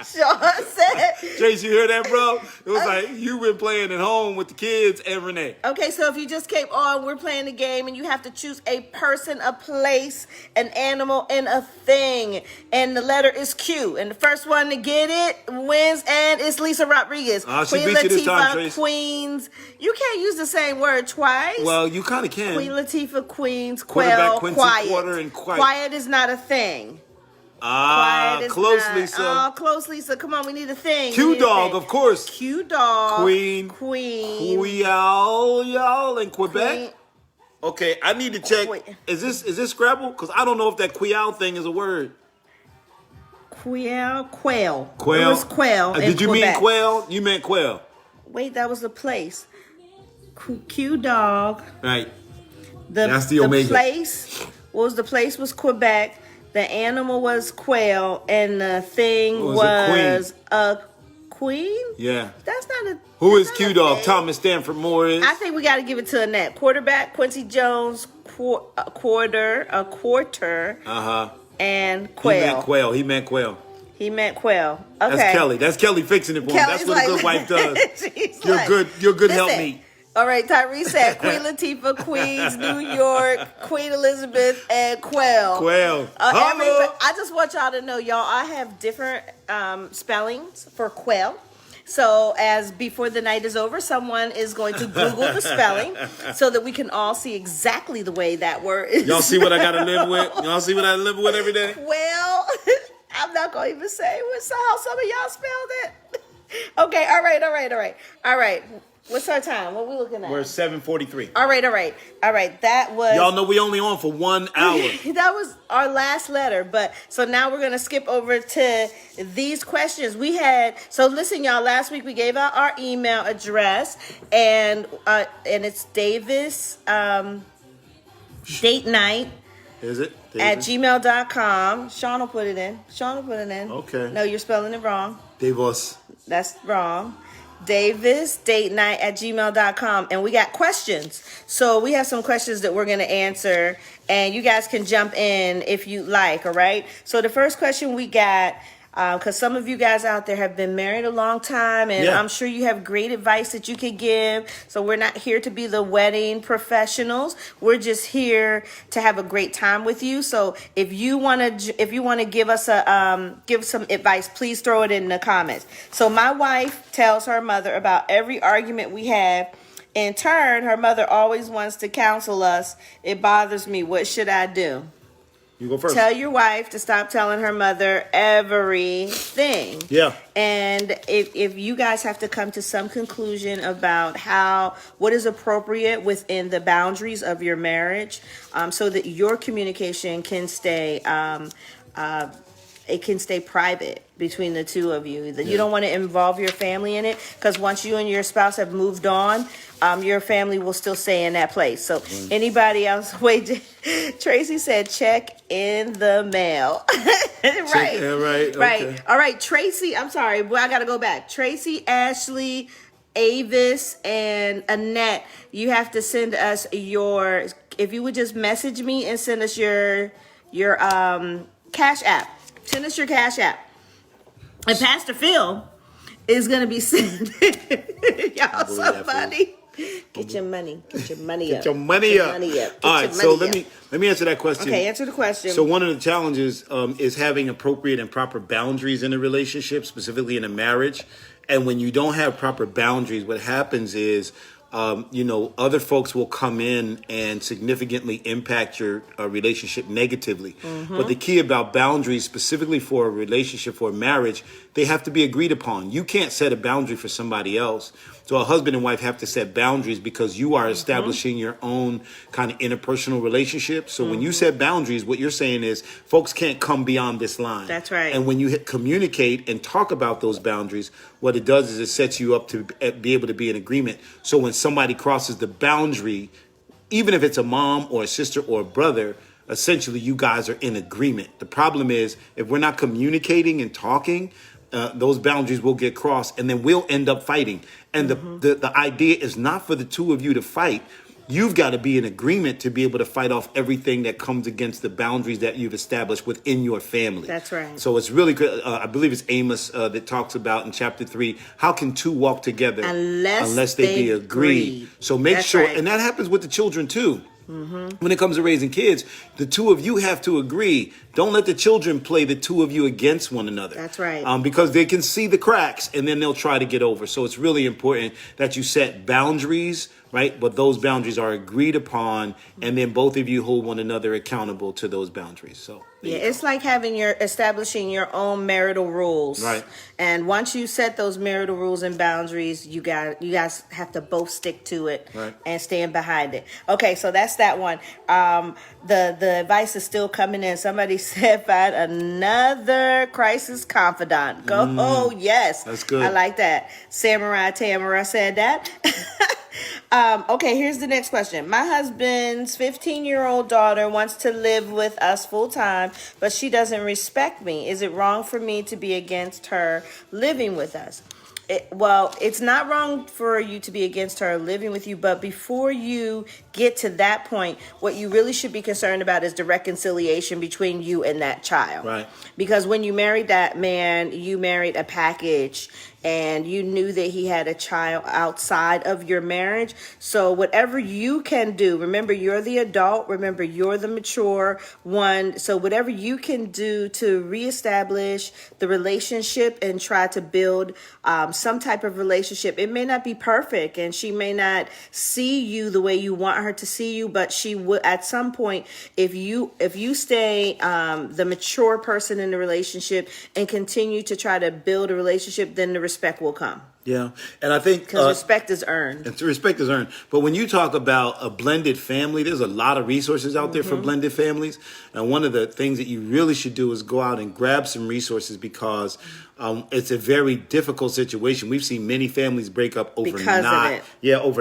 Sean said. Tracy, you hear that, bro? It was like, you've been playing at home with the kids and Renee. Okay, so if you just came on, we're playing the game, and you have to choose a person, a place, an animal, and a thing. And the letter is Q. And the first one to get it wins, and it's Lisa Rodriguez. She beat you this time, Trace. Queens. You can't use the same word twice. Well, you kind of can. Queen Latifah, Queens, Quarterback, Quail, Quincy Quiet. Porter, and Quiet. Quiet is not a thing. Quiet is close, not. Lisa. Oh, close, Lisa. Come on, we need a thing. Q-Dog, of course. Q-Dog. Queen. Y'all in Quebec. Queen. Okay, I need to check. Wait. Is this Scrabble? Because I don't know if that Quail thing is a word. Quail. Quail. It was quail. in Did you Quebec. mean quail? You meant quail. Wait, that was the place. Q-Dog. Right. That's the Omega. Place. What was the place? Was Quebec. The animal was quail, and the thing was a queen. Yeah. That's not a. Who is that's not a Q-Dog? thing. Thomas Stanford Moore is. I think we got to give it to Annette. Quarterback Quincy Jones, a quarter, Uh-huh. and quail. He meant quail. He meant quail. Okay. That's Kelly fixing it for him. That's Kelly's what a good wife does. She's You're like, good listen, helpmeet. All right, Tyrese said Queen Latifah, Queens, New York, Queen Elizabeth, and Quail. Quail. I just want y'all to know, y'all, I have different spellings for quail. So as before the night is over, someone is going to Google the spelling so that we can all see exactly the way that word is. Y'all see what I gotta live with? Y'all see what I live with every day? Well, I'm not going to even say how some of y'all spelled it. Okay, all right. What's our time? What are we looking at? We're 7:43. All right. That was... Y'all know we only on for 1 hour. That was our last letter. But so now we're going to skip over to these questions. So listen, y'all, last week we gave out our email address, and it's Davis date night Is it? at gmail.com. Sean will put it in. Okay. No, you're spelling it wrong. Davos. That's wrong. Davis date night at gmail.com. And we got questions. So we have some questions that we're going to answer, and you guys can jump in if you like. All right. So the first question we got, because some of you guys out there have been married a long time, and Yeah. I'm sure you have great advice that you could give. So we're not here to be the wedding professionals. We're just here to have a great time with you. So if you want to give us give some advice, please throw it in the comments. So my wife tells her mother about every argument we have. In turn, her mother always wants to counsel us. It bothers me. What should I do? You go first. Tell your wife to stop telling her mother everything. Yeah. And if you guys have to come to some conclusion about what is appropriate within the boundaries of your marriage, so that your communication can stay it can stay private between the two of you. That you don't want to involve your family in it, because once you and your spouse have moved on, your family will still stay in that place. So anybody else? Wait, Tracy said check in the mail. Right. Yeah, right. Right. Okay. All right, Tracy. I'm sorry, but I got to go back. Tracy, Ashley, Avis, and Annette, you have to send us if you would just message me and send us your Cash App. Send us your Cash App. And Pastor Phil is going to be sending y'all some money. Get your money. Get your money up. Get your money up. All right, so let me answer that question. Okay, answer the question. So one of the challenges is having appropriate and proper boundaries in a relationship, specifically in a marriage. And when you don't have proper boundaries, what happens is, other folks will come in and significantly impact your relationship negatively. Mm-hmm. But the key about boundaries, specifically for a relationship, for a marriage, they have to be agreed upon. You can't set a boundary for somebody else. So a husband and wife have to set boundaries because you are establishing your own kind of interpersonal relationship. So when you set boundaries, what you're saying is folks can't come beyond this line. That's right. And when you communicate and talk about those boundaries, what it does is it sets you up to be able to be in agreement. So when somebody crosses the boundary, even if it's a mom or a sister or a brother, essentially you guys are in agreement. The problem is if we're not communicating and talking, those boundaries will get crossed and then we'll end up fighting. And the idea is not for the two of you to fight. You've got to be in agreement to be able to fight off everything that comes against the boundaries that you've established within your family. That's right. So it's really good. I believe it's Amos that talks about in chapter 3, how can two walk together unless they be agreed? So make sure, right. And that happens with the children too. Mm-hmm. When it comes to raising kids, the two of you have to agree. Don't let the children play the two of you against one another. That's right. Because they can see the cracks and then they'll try to get over. So it's really important that you set boundaries, right? But those boundaries are agreed upon, and then both of you hold one another accountable to those boundaries. So yeah, it's like establishing your own marital rules. Right. And once you set those marital rules and boundaries, you guys have to both stick to it, right, and stand behind it. Okay, so that's that one. The advice is still coming in. Somebody said find another crisis confidant. Go, oh yes. That's good. I like that. Samurai Tamara said that. Okay, here's the next question. My husband's 15-year-old daughter wants to live with us full time, but she doesn't respect me. Is it wrong for me to be against her living with us? Well, it's not wrong for you to be against her living with you, but before you get to that point, what you really should be concerned about is the reconciliation between you and that child. Right. Because when you married that man, you married a package, and you knew that he had a child outside of your marriage. So whatever you can do, remember you're the adult, remember you're the mature one. So whatever you can do to reestablish the relationship and try to build some type of relationship. It may not be perfect and she may not see you the way you want her to see you, but she would at some point, if you stay the mature person in the relationship and continue to try to build a relationship, then the respect will come. Yeah, and I think because respect is earned. Respect is earned. But when you talk about a blended family, there's a lot of resources out there for blended families. And one of the things that you really should do is go out and grab some resources because it's a very difficult situation. We've seen many families break up over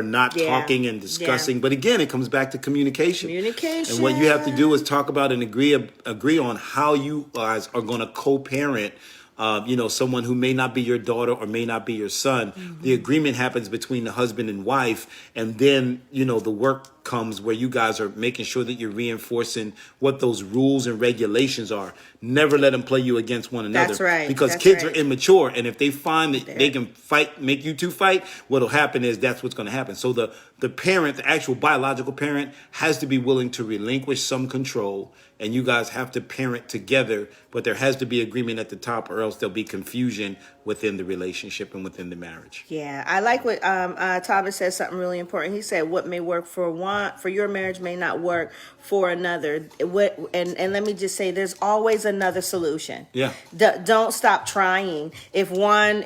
not talking and discussing. Yeah. But again, it comes back to communication. And what you have to do is talk about and agree on how you guys are going to co-parent. Someone who may not be your daughter or may not be your son. The agreement happens between the husband and wife. And then, the work comes where you guys are making sure that you're reinforcing what those rules and regulations are. Never let them play you against one another. That's right. Because kids are immature. And if they find that they can fight, make you two fight, what'll happen is that's what's going to happen. So the parent, the actual biological parent, has to be willing to relinquish some control. And you guys have to parent together, but there has to be agreement at the top or else there'll be confusion within the relationship and within the marriage. Yeah, I like what Thomas said, something really important. He said, what may work for one for your marriage may not work for another. And let me just say, there's always another solution. Yeah. Don't stop trying. If one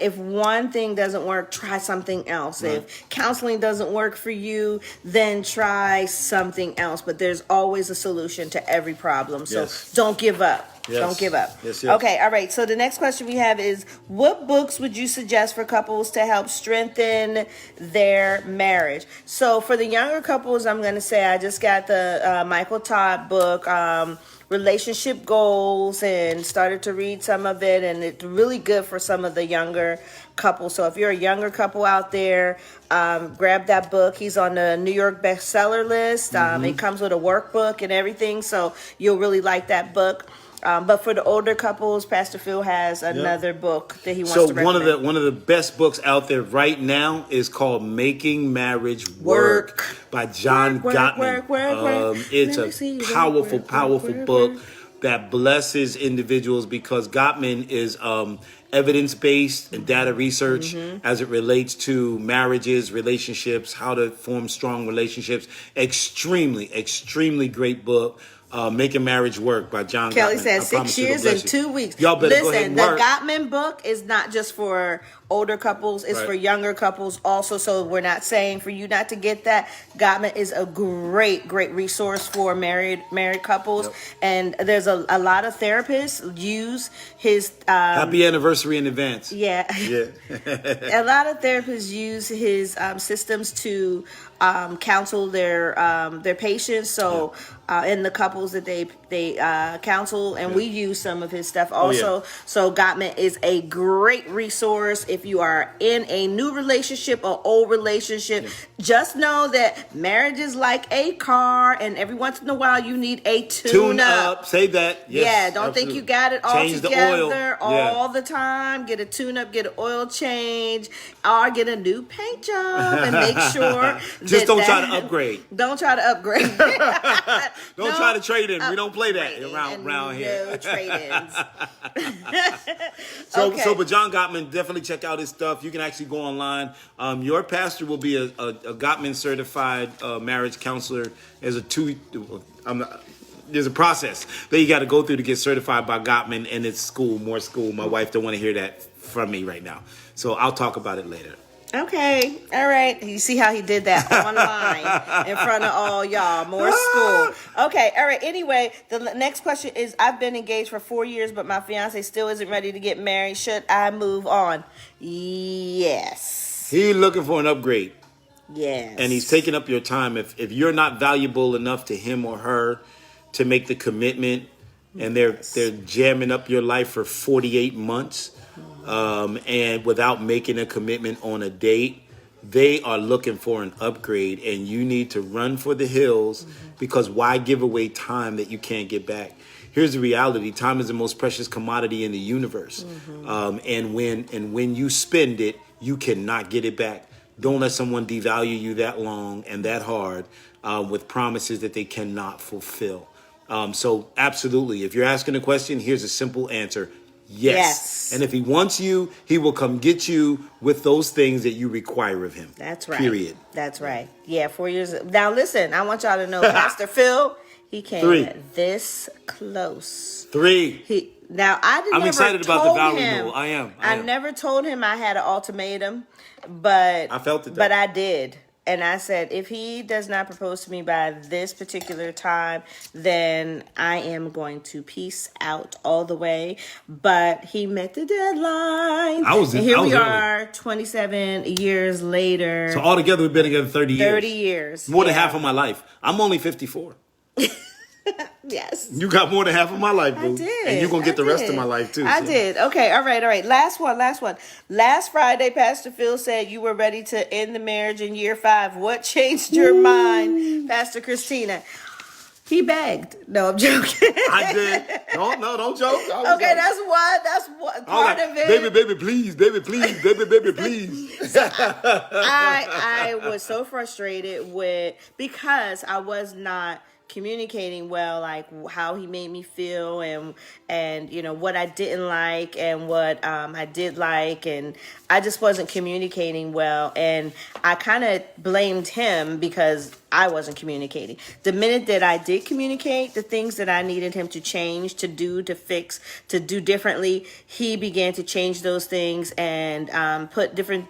thing doesn't work, try something else. Right. If counseling doesn't work for you, then try something else. But there's always a solution to every problem. So Yes. don't give up. Yes. Don't give up. Yes, yes. Okay, all right. So the next question we have is, what books would you suggest for couples to help strengthen their marriage? So for the younger couples, I'm going to say I just got the Michael Todd book, Relationship Goals, and started to read some of it, and it's really good for some of the younger couples. So if you're a younger couple out there, grab that book. He's on the New York bestseller list. It comes with a workbook and everything, so you'll really like that book. But for the older couples, Pastor Phil has another book that he wants to recommend. So one of the best books out there right now is called Making Marriage Work by John Gottman. It's a powerful book that blesses individuals, because Gottman is evidence-based and data research as it relates to marriages, relationships, how to form strong relationships. Extremely great book. Making Marriage Work by John Kelly Gottman. said 6 years and 2 weeks. Y'all better go ahead and work. The Gottman book is not just for older couples, it's for younger couples also. So we're not saying for you not to get that. Gottman is a great resource for married couples. Yep. And there's a lot of therapists use his happy anniversary in advance. Yeah. A lot of therapists use his systems to counsel their patients. So in the couples that they counsel, and we use some of his stuff also. So Gottman is a great resource if you are in a new relationship or old relationship. Just know that marriage is like a car, and every once in a while you need a tune up. Say that. Yes, Don't think you got it all Change together the oil. all the time. Get a tune up, get an oil change, or get a new paint job, and make sure just don't try to upgrade. Don't try to upgrade. Don't try to trade in. We don't play that around here. No trade-ins. But John Gottman, definitely check out his stuff. You can actually go online. Your pastor will be a Gottman certified marriage counselor. There's a process that you got to go through to get certified by Gottman, and it's more school. My wife don't want to hear that from me right now, so I'll talk about it later. Okay, all right. You see how he did that online in front of all y'all. More school. Okay, all right. Anyway, the next question is, I've been engaged for 4 years, but my fiance still isn't ready to get married. Should I move on? Yes. He's looking for an upgrade. Yes. And he's taking up your time. If you're not valuable enough to him or her to make the commitment, and they're jamming up your life for 48 months, and without making a commitment on a date, they are looking for an upgrade, and you need to run for the hills, because why give away time that you can't get back? Here's the reality: time is the most precious commodity in the universe, and when you spend it, you cannot get it back. Don't let someone devalue you that long and that hard with promises that they cannot fulfill. So absolutely, if you're asking a question, here's a simple answer. Yes. And if he wants you, he will come get you with those things that you require of him. That's right. Period. That's right. Yeah, 4 years. Now listen, I want y'all to know, Pastor Phil, he came 3. this close. 3. I'm excited about the vow renewal. I am. I never told him I had an ultimatum, but I felt it. But I did. And I said, if he does not propose to me by this particular time, then I am going to peace out all the way. But he met the deadline. Here we are, 27 years later. So altogether, we've been together 30 years. 30 years. More than half of my life. I'm only 54. Yes. You got more than half of my life, boo. I did. And you're going to get the rest of my life, too. I did. Okay, all right. Last one. Last Friday, Pastor Phil said you were ready to end the marriage in year 5. What changed your mind, Pastor Christina? He begged. No, I'm joking. I did. No, don't joke. Okay, that's one part of it. Baby, please. Baby, please. I was so frustrated because I was not communicating well, like how he made me feel, and you know what I didn't like and what I did like, and I just wasn't communicating well, and I kind of blamed him because I wasn't communicating. The minute that I did communicate the things that I needed him to change, to do, to fix, to do differently, he began to change those things and put different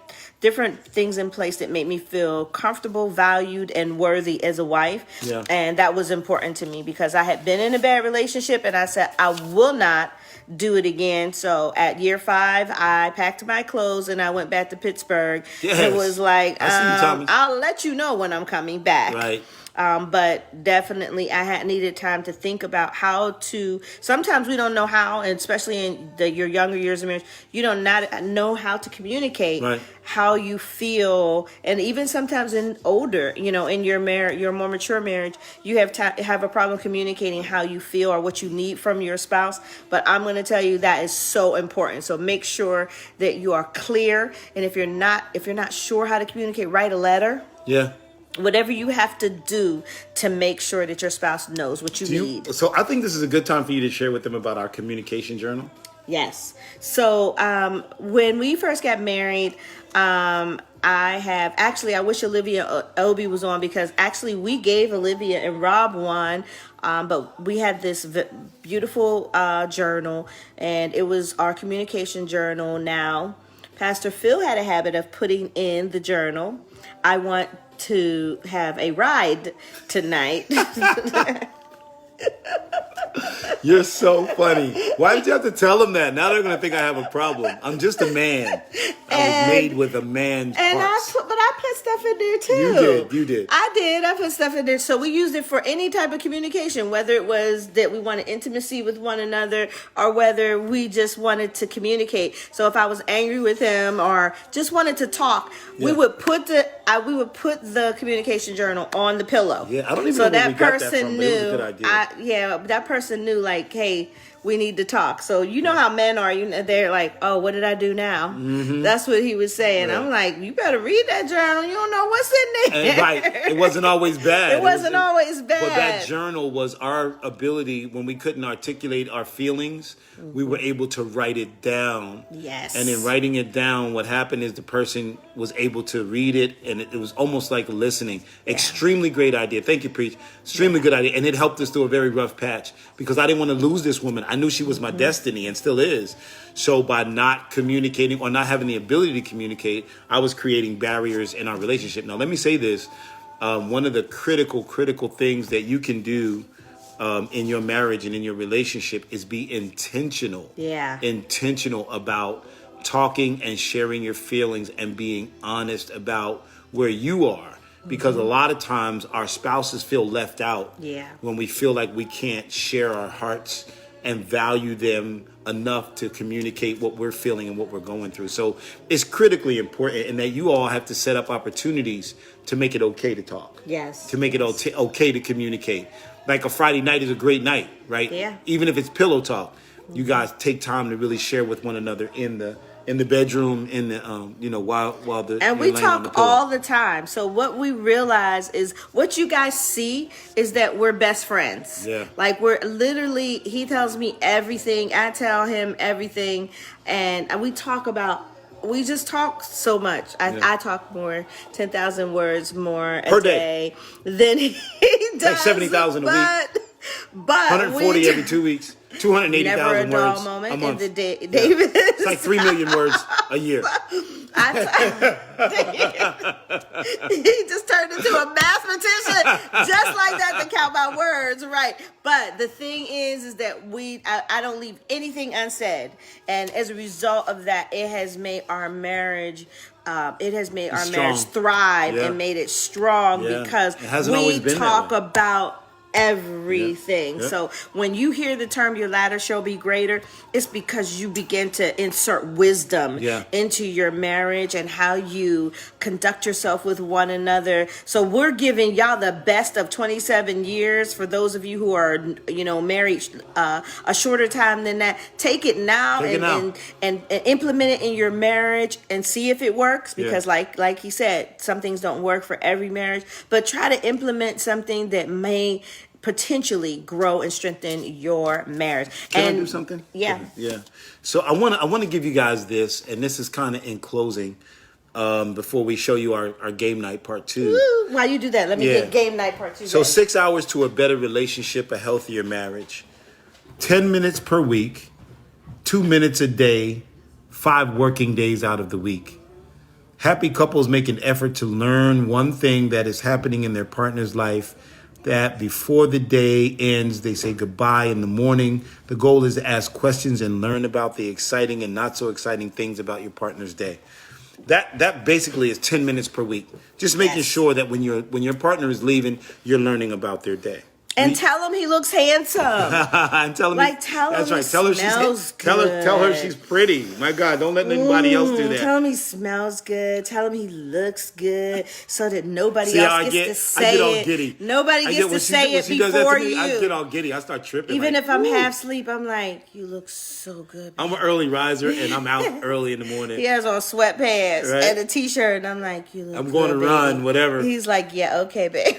things in place that made me feel comfortable, valued, and worthy as a wife. Yeah. And that was important to me because I had been in a bad relationship, and I said, I will not do it again. So at year 5, I packed my clothes and I went back to Pittsburgh. Yes. It was like, I see you, Thomas. I'll let you know when I'm coming back. Right. But definitely I had needed time to think about how to, sometimes we don't know how, and especially in your younger years of marriage, you don't not know how to communicate Right. how you feel. And even sometimes in older, you know, in your marriage, your more mature marriage, you have a problem communicating how you feel or what you need from your spouse. But I'm going to tell you that is so important. So make sure that you are clear. And if you're not sure how to communicate, write a letter. Yeah. Whatever you have to do to make sure that your spouse knows what you need. So I think this is a good time for you to share with them about our communication journal. Yes. So when we first got married, I wish Olivia Obi was on, because actually we gave Olivia and Rob one, but we had this beautiful journal, and it was our communication journal. Now, Pastor Phil had a habit of putting in the journal, I want to have a ride tonight. You're so funny. Why did you have to tell them that? Now they're going to think I have a problem. I'm just a man. I was made with a man's parts. But I put stuff in there too. You did. I put stuff in there. So we used it for any type of communication, whether it was that we wanted intimacy with one another or whether we just wanted to communicate. So if I was angry with him or just wanted to talk, we would put the communication journal on the pillow. Yeah, I don't even so know where that we got person that from, but it was a good idea. that person knew, like, hey, we need to talk. So you know how men are, they're like, oh, what did I do now? Mm-hmm. That's what he was saying. Right. I'm like, you better read that journal. You don't know what's in there. And right. It wasn't always bad. It wasn't always bad. But that journal was our ability when we couldn't articulate our feelings, we were able to write it down. Yes. And in writing it down, what happened is the person was able to read it, and it was almost like listening. Yeah. Extremely great idea. Thank you, Preach. Extremely good idea. And it helped us through a very rough patch because I didn't want to lose this woman. I knew she was my destiny and still is. So by not communicating or not having the ability to communicate, I was creating barriers in our relationship. Now, let me say this. One of the critical things that you can do in your marriage and in your relationship is be intentional. Yeah. Intentional about talking and sharing your feelings and being honest about where you are. Because a lot of times our spouses feel left out when we feel like we can't share our hearts and value them enough to communicate what we're feeling and what we're going through. So it's critically important, and that you all have to set up opportunities to make it okay to talk. Yes. To make it okay to communicate. Like a Friday night is a great night, right? Yeah. Even if it's pillow talk, you guys take time to really share with one another in the bedroom, in the while the and we talk all the time. So what we realize is what you guys see is that we're best friends. Yeah. Like we're literally, he tells me everything, I tell him everything, and we just talk so much. I talk more, 10,000 words more a per day than he does. Like 70,000 a week. But 140 every 2 weeks. 280,000 never a words dull moment a month. in the day, David. It's like 3 million words a year. He just turned into a mathematician, just like that, to count my words, right? But the thing is that I don't leave anything unsaid, and as a result of that, it has made our marriage. Marriage thrive and made it strong because we talk about everything. Yeah. So when you hear the term "your ladder shall be greater," it's because you begin to insert wisdom into your marriage and how you conduct yourself with one another. So we're giving y'all the best of 27 years. For those of you who are married a shorter time than that, take it now and implement it in your marriage and see if it works, because like he said, some things don't work for every marriage, but try to implement something that may potentially grow and strengthen your marriage. Can I do something? Yeah. Yeah. So I want to give you guys this, and this is kind of in closing, before we show you our game night part 2. Woo! While you do that, let me Yeah. get game night part 2. So 6 hours to a better relationship, a healthier marriage. 10 minutes per week, 2 minutes a day, 5 working days out of the week. Happy couples make an effort to learn one thing that is happening in their partner's life, that before the day ends, they say goodbye in the morning. The goal is to ask questions and learn about the exciting and not so exciting things about your partner's day. That basically is 10 minutes per week. Just making Yes. sure that when your partner is leaving, you're learning about their day. And tell him he looks handsome. And tell him Like, tell that's him right. he Tell her smells tell her good. she's pretty. My God, don't let anybody else do that. Tell him he smells good. Tell him he looks good, so that nobody See how else I gets get? to say I get all it. giddy. Nobody I gets get to when say it she does that before to me, you. I get all giddy. I start tripping. Even like, if I'm "Ooh." half asleep, I'm like, you look so good. I'm an early riser and I'm out early in the morning. He has on sweatpants Right. and a t-shirt, and I'm like, you look I'm good, going to baby. run, whatever. He's like, yeah, okay, babe.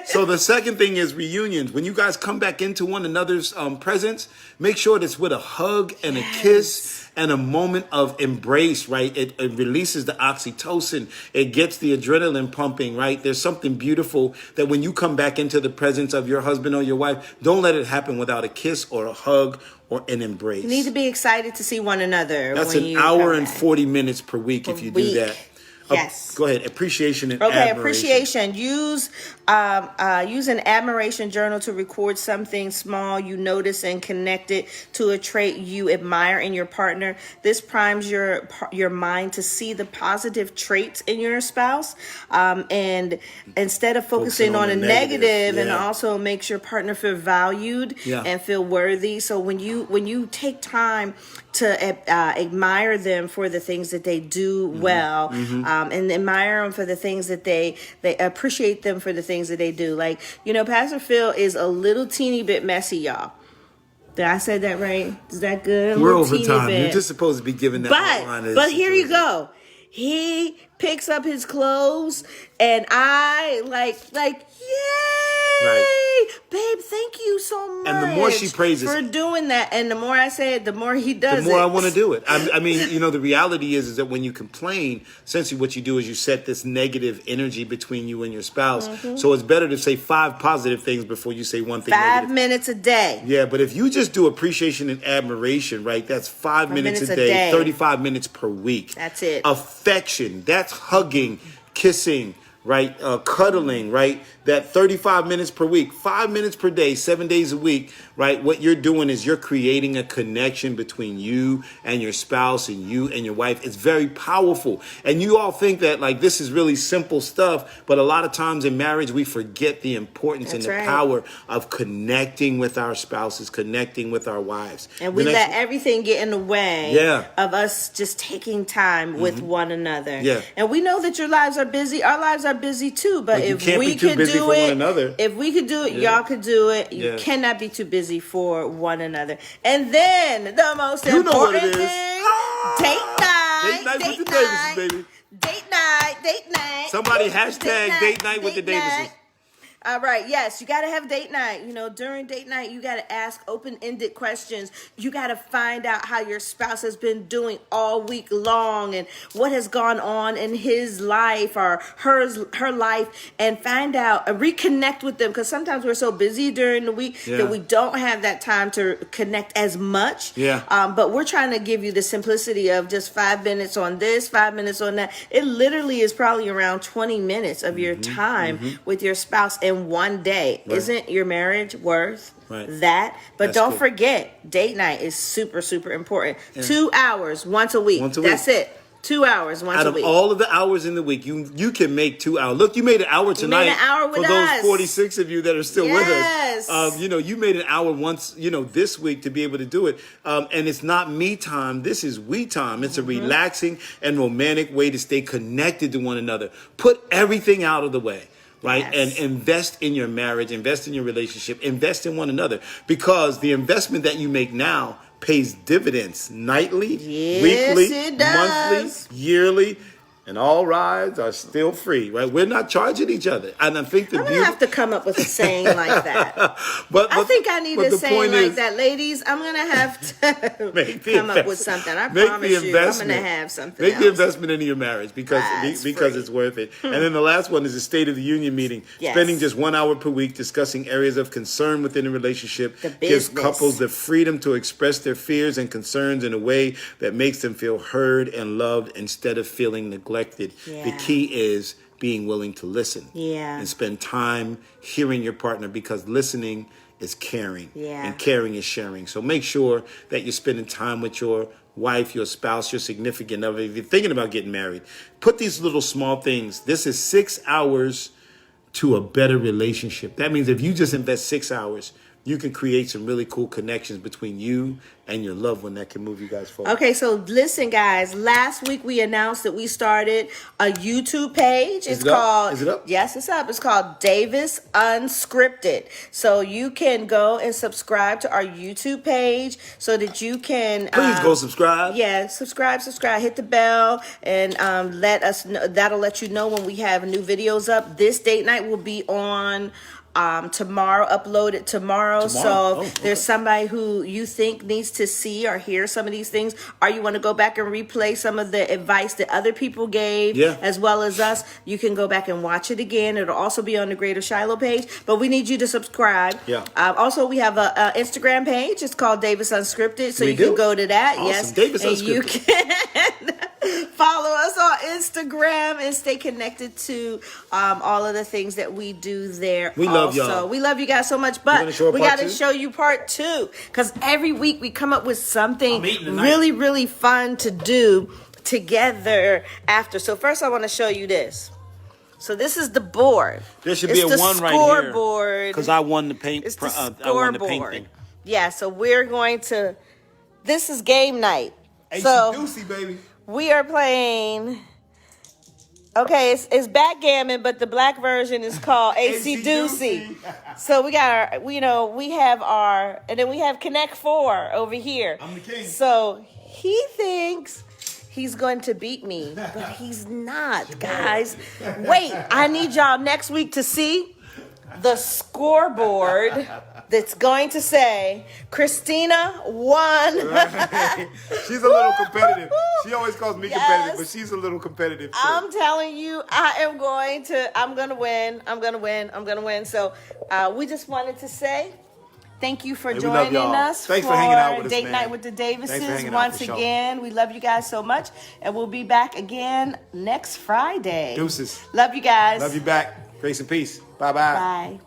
So the second thing is reunions. When you guys come back into one another's presence, make sure it's with a hug and a kiss and a moment of embrace, right? It releases the oxytocin. It gets the adrenaline pumping, right? There's something beautiful that when you come back into the presence of your husband or your wife, don't let it happen without a kiss or a hug or an embrace. You need to be excited to see one another. That's when an you hour come and back. 40 minutes per week if you do week. that. Yes. Go ahead. Appreciation and Okay, admiration. appreciation. Use an admiration journal to record something small you notice and connect it to a trait you admire in your partner. This primes your mind to see the positive traits in your spouse, and instead of focusing on a negative, and yeah. also makes your partner feel valued Yeah. and feel worthy. So when you take time to admire them for the things that they do well, and admire them for the things that they appreciate them for the things that they do. Like, Pastor Phil is a little teeny bit messy, y'all. Did I say that right? Is that good? A We're little over teeny time. bit. You're just supposed to be giving that outline. But here you go. He picks up his clothes, and I like, yay, Right. babe! Thank you so much. And the more she praises- for doing that, and the more I say it, the more he does. The more it. I want to do it. I mean, the reality is that when you complain, essentially what you do is you set this negative energy between you and your spouse. So it's better to say 5 positive things before you say one thing 5 negative. minutes a day. Yeah, but if you just do appreciation and admiration, right, that's 5 minutes a day, 35 minutes per week. That's it. Affection, that's hugging, kissing, right, cuddling, right, that 35 minutes per week, 5 minutes per day, 7 days a week, right? What you're doing is you're creating a connection between you and your spouse and you and your wife. It's very powerful. And you all think that like this is really simple stuff, but a lot of times in marriage we forget the importance and That's the right. power of connecting with our spouses, connecting with our wives. And we The let next- everything get in the way Yeah. of us just taking time with one another. Yeah. And we know that your lives are busy. Our lives are busy too. But you if can't we be too could busy do for it, one another. if we could do it, Yeah. y'all could do it. You Yeah. cannot be too busy for one another. And then the most You know what important it is. thing, Ah! date night. Date night with the Davises, baby. Date night. Somebody hashtag date night with the Davises. All right. Yes, you got to have date night. During date night, you got to ask open-ended questions. You got to find out how your spouse has been doing all week long and what has gone on in his life or her life, and find out and reconnect with them, because sometimes we're so busy during the week Yeah. that we don't have that time to connect as much. Yeah. But we're trying to give you the simplicity of just 5 minutes on this, 5 minutes on that. It literally is probably around 20 minutes of your time with your spouse in one day. Right. Isn't your marriage worth Right. that? But That's don't good. forget, date night is super, super important. 2 hours once a week. Once a That's week. it. 2 hours once Out a of week. all of the hours in the week, you can make 2 hours. Look, you made an hour tonight. an hour with for those us. 46 of you that are still Yes. with us. You made an hour once, this week to be able to do it. And it's not me time. This is we time. It's a relaxing and romantic way to stay connected to one another. Put everything out of the way. Right. Yes. And invest in your marriage, invest in your relationship, invest in one another, because the investment that you make now pays dividends nightly, Yes, weekly, it does. monthly, yearly. and all rides are still free, right? We're not charging each other. And I think I'm gonna have to come up with a saying like that. I think I need a saying like that, ladies. I'm gonna have to come up with something. I promise you, I'm gonna have something. Make the investment into your marriage because it's worth it. And then the last one is the State of the Union meeting. Yes. Spending just 1 hour per week discussing areas of concern within a relationship gives couples the freedom to express their fears and concerns in a way that makes them feel heard and loved instead of feeling neglected. The key is being willing to listen and spend time hearing your partner, because listening is caring and caring is sharing. So make sure that you're spending time with your wife, your spouse, your significant other. If you're thinking about getting married, put these little small things. This is 6 hours to a better relationship. That means if you just invest 6 hours, you can create some really cool connections between you and your loved one that can move you guys forward. Okay, so listen, guys. Last week we announced that we started a YouTube page. Is it up? Yes, it's up. It's called Davis Unscripted. So you can go and subscribe to our YouTube page so that you can please go subscribe. Yeah, subscribe. Hit the bell and let us know. That'll let you know when we have new videos up. This date night will be on tomorrow, uploaded tomorrow. So there's somebody who you think needs to see or hear some of these things, or you want to go back and replay some of the advice that other people gave as well as us, you can go back and watch it again. It'll also be on the Greater Shiloh page, but we need you to subscribe. Also, we have a Instagram page. It's called Davis Unscripted, so can go to that. Awesome. Yes, Davis and Unscripted. you can follow us on Instagram and stay connected to all of the things that we do there. We love y'all. We love you guys so much, but we got to show you part 2, because every week we come up with something really, really fun to do together after. So first I want to show you this. So this is the board. There should be a 1 right here. Scoreboard. Because I won the paint. It's the scoreboard. Yeah, so we're going to, this is game night. So AC-Deucey, baby. We are playing, okay, it's backgammon, but the black version is called AC-Deucey. So we got our, we have our, and then we have Connect 4 over here. I'm the king. So he thinks he's going to beat me, but he's not, guys. Wait, I need y'all next week to see the scoreboard that's going to say Christina won. She's a little competitive. She always calls me competitive, but she's a little competitive too. I'm telling you, I'm going to win. So we just wanted to say thank you for joining us. Thanks for hanging out with us, Date man. Night with the Davises. Thanks for Once again, we love you guys so much, and we'll be back again next Friday. Deuces. Love you guys. Love you back. Grace and peace. Bye-bye. Bye.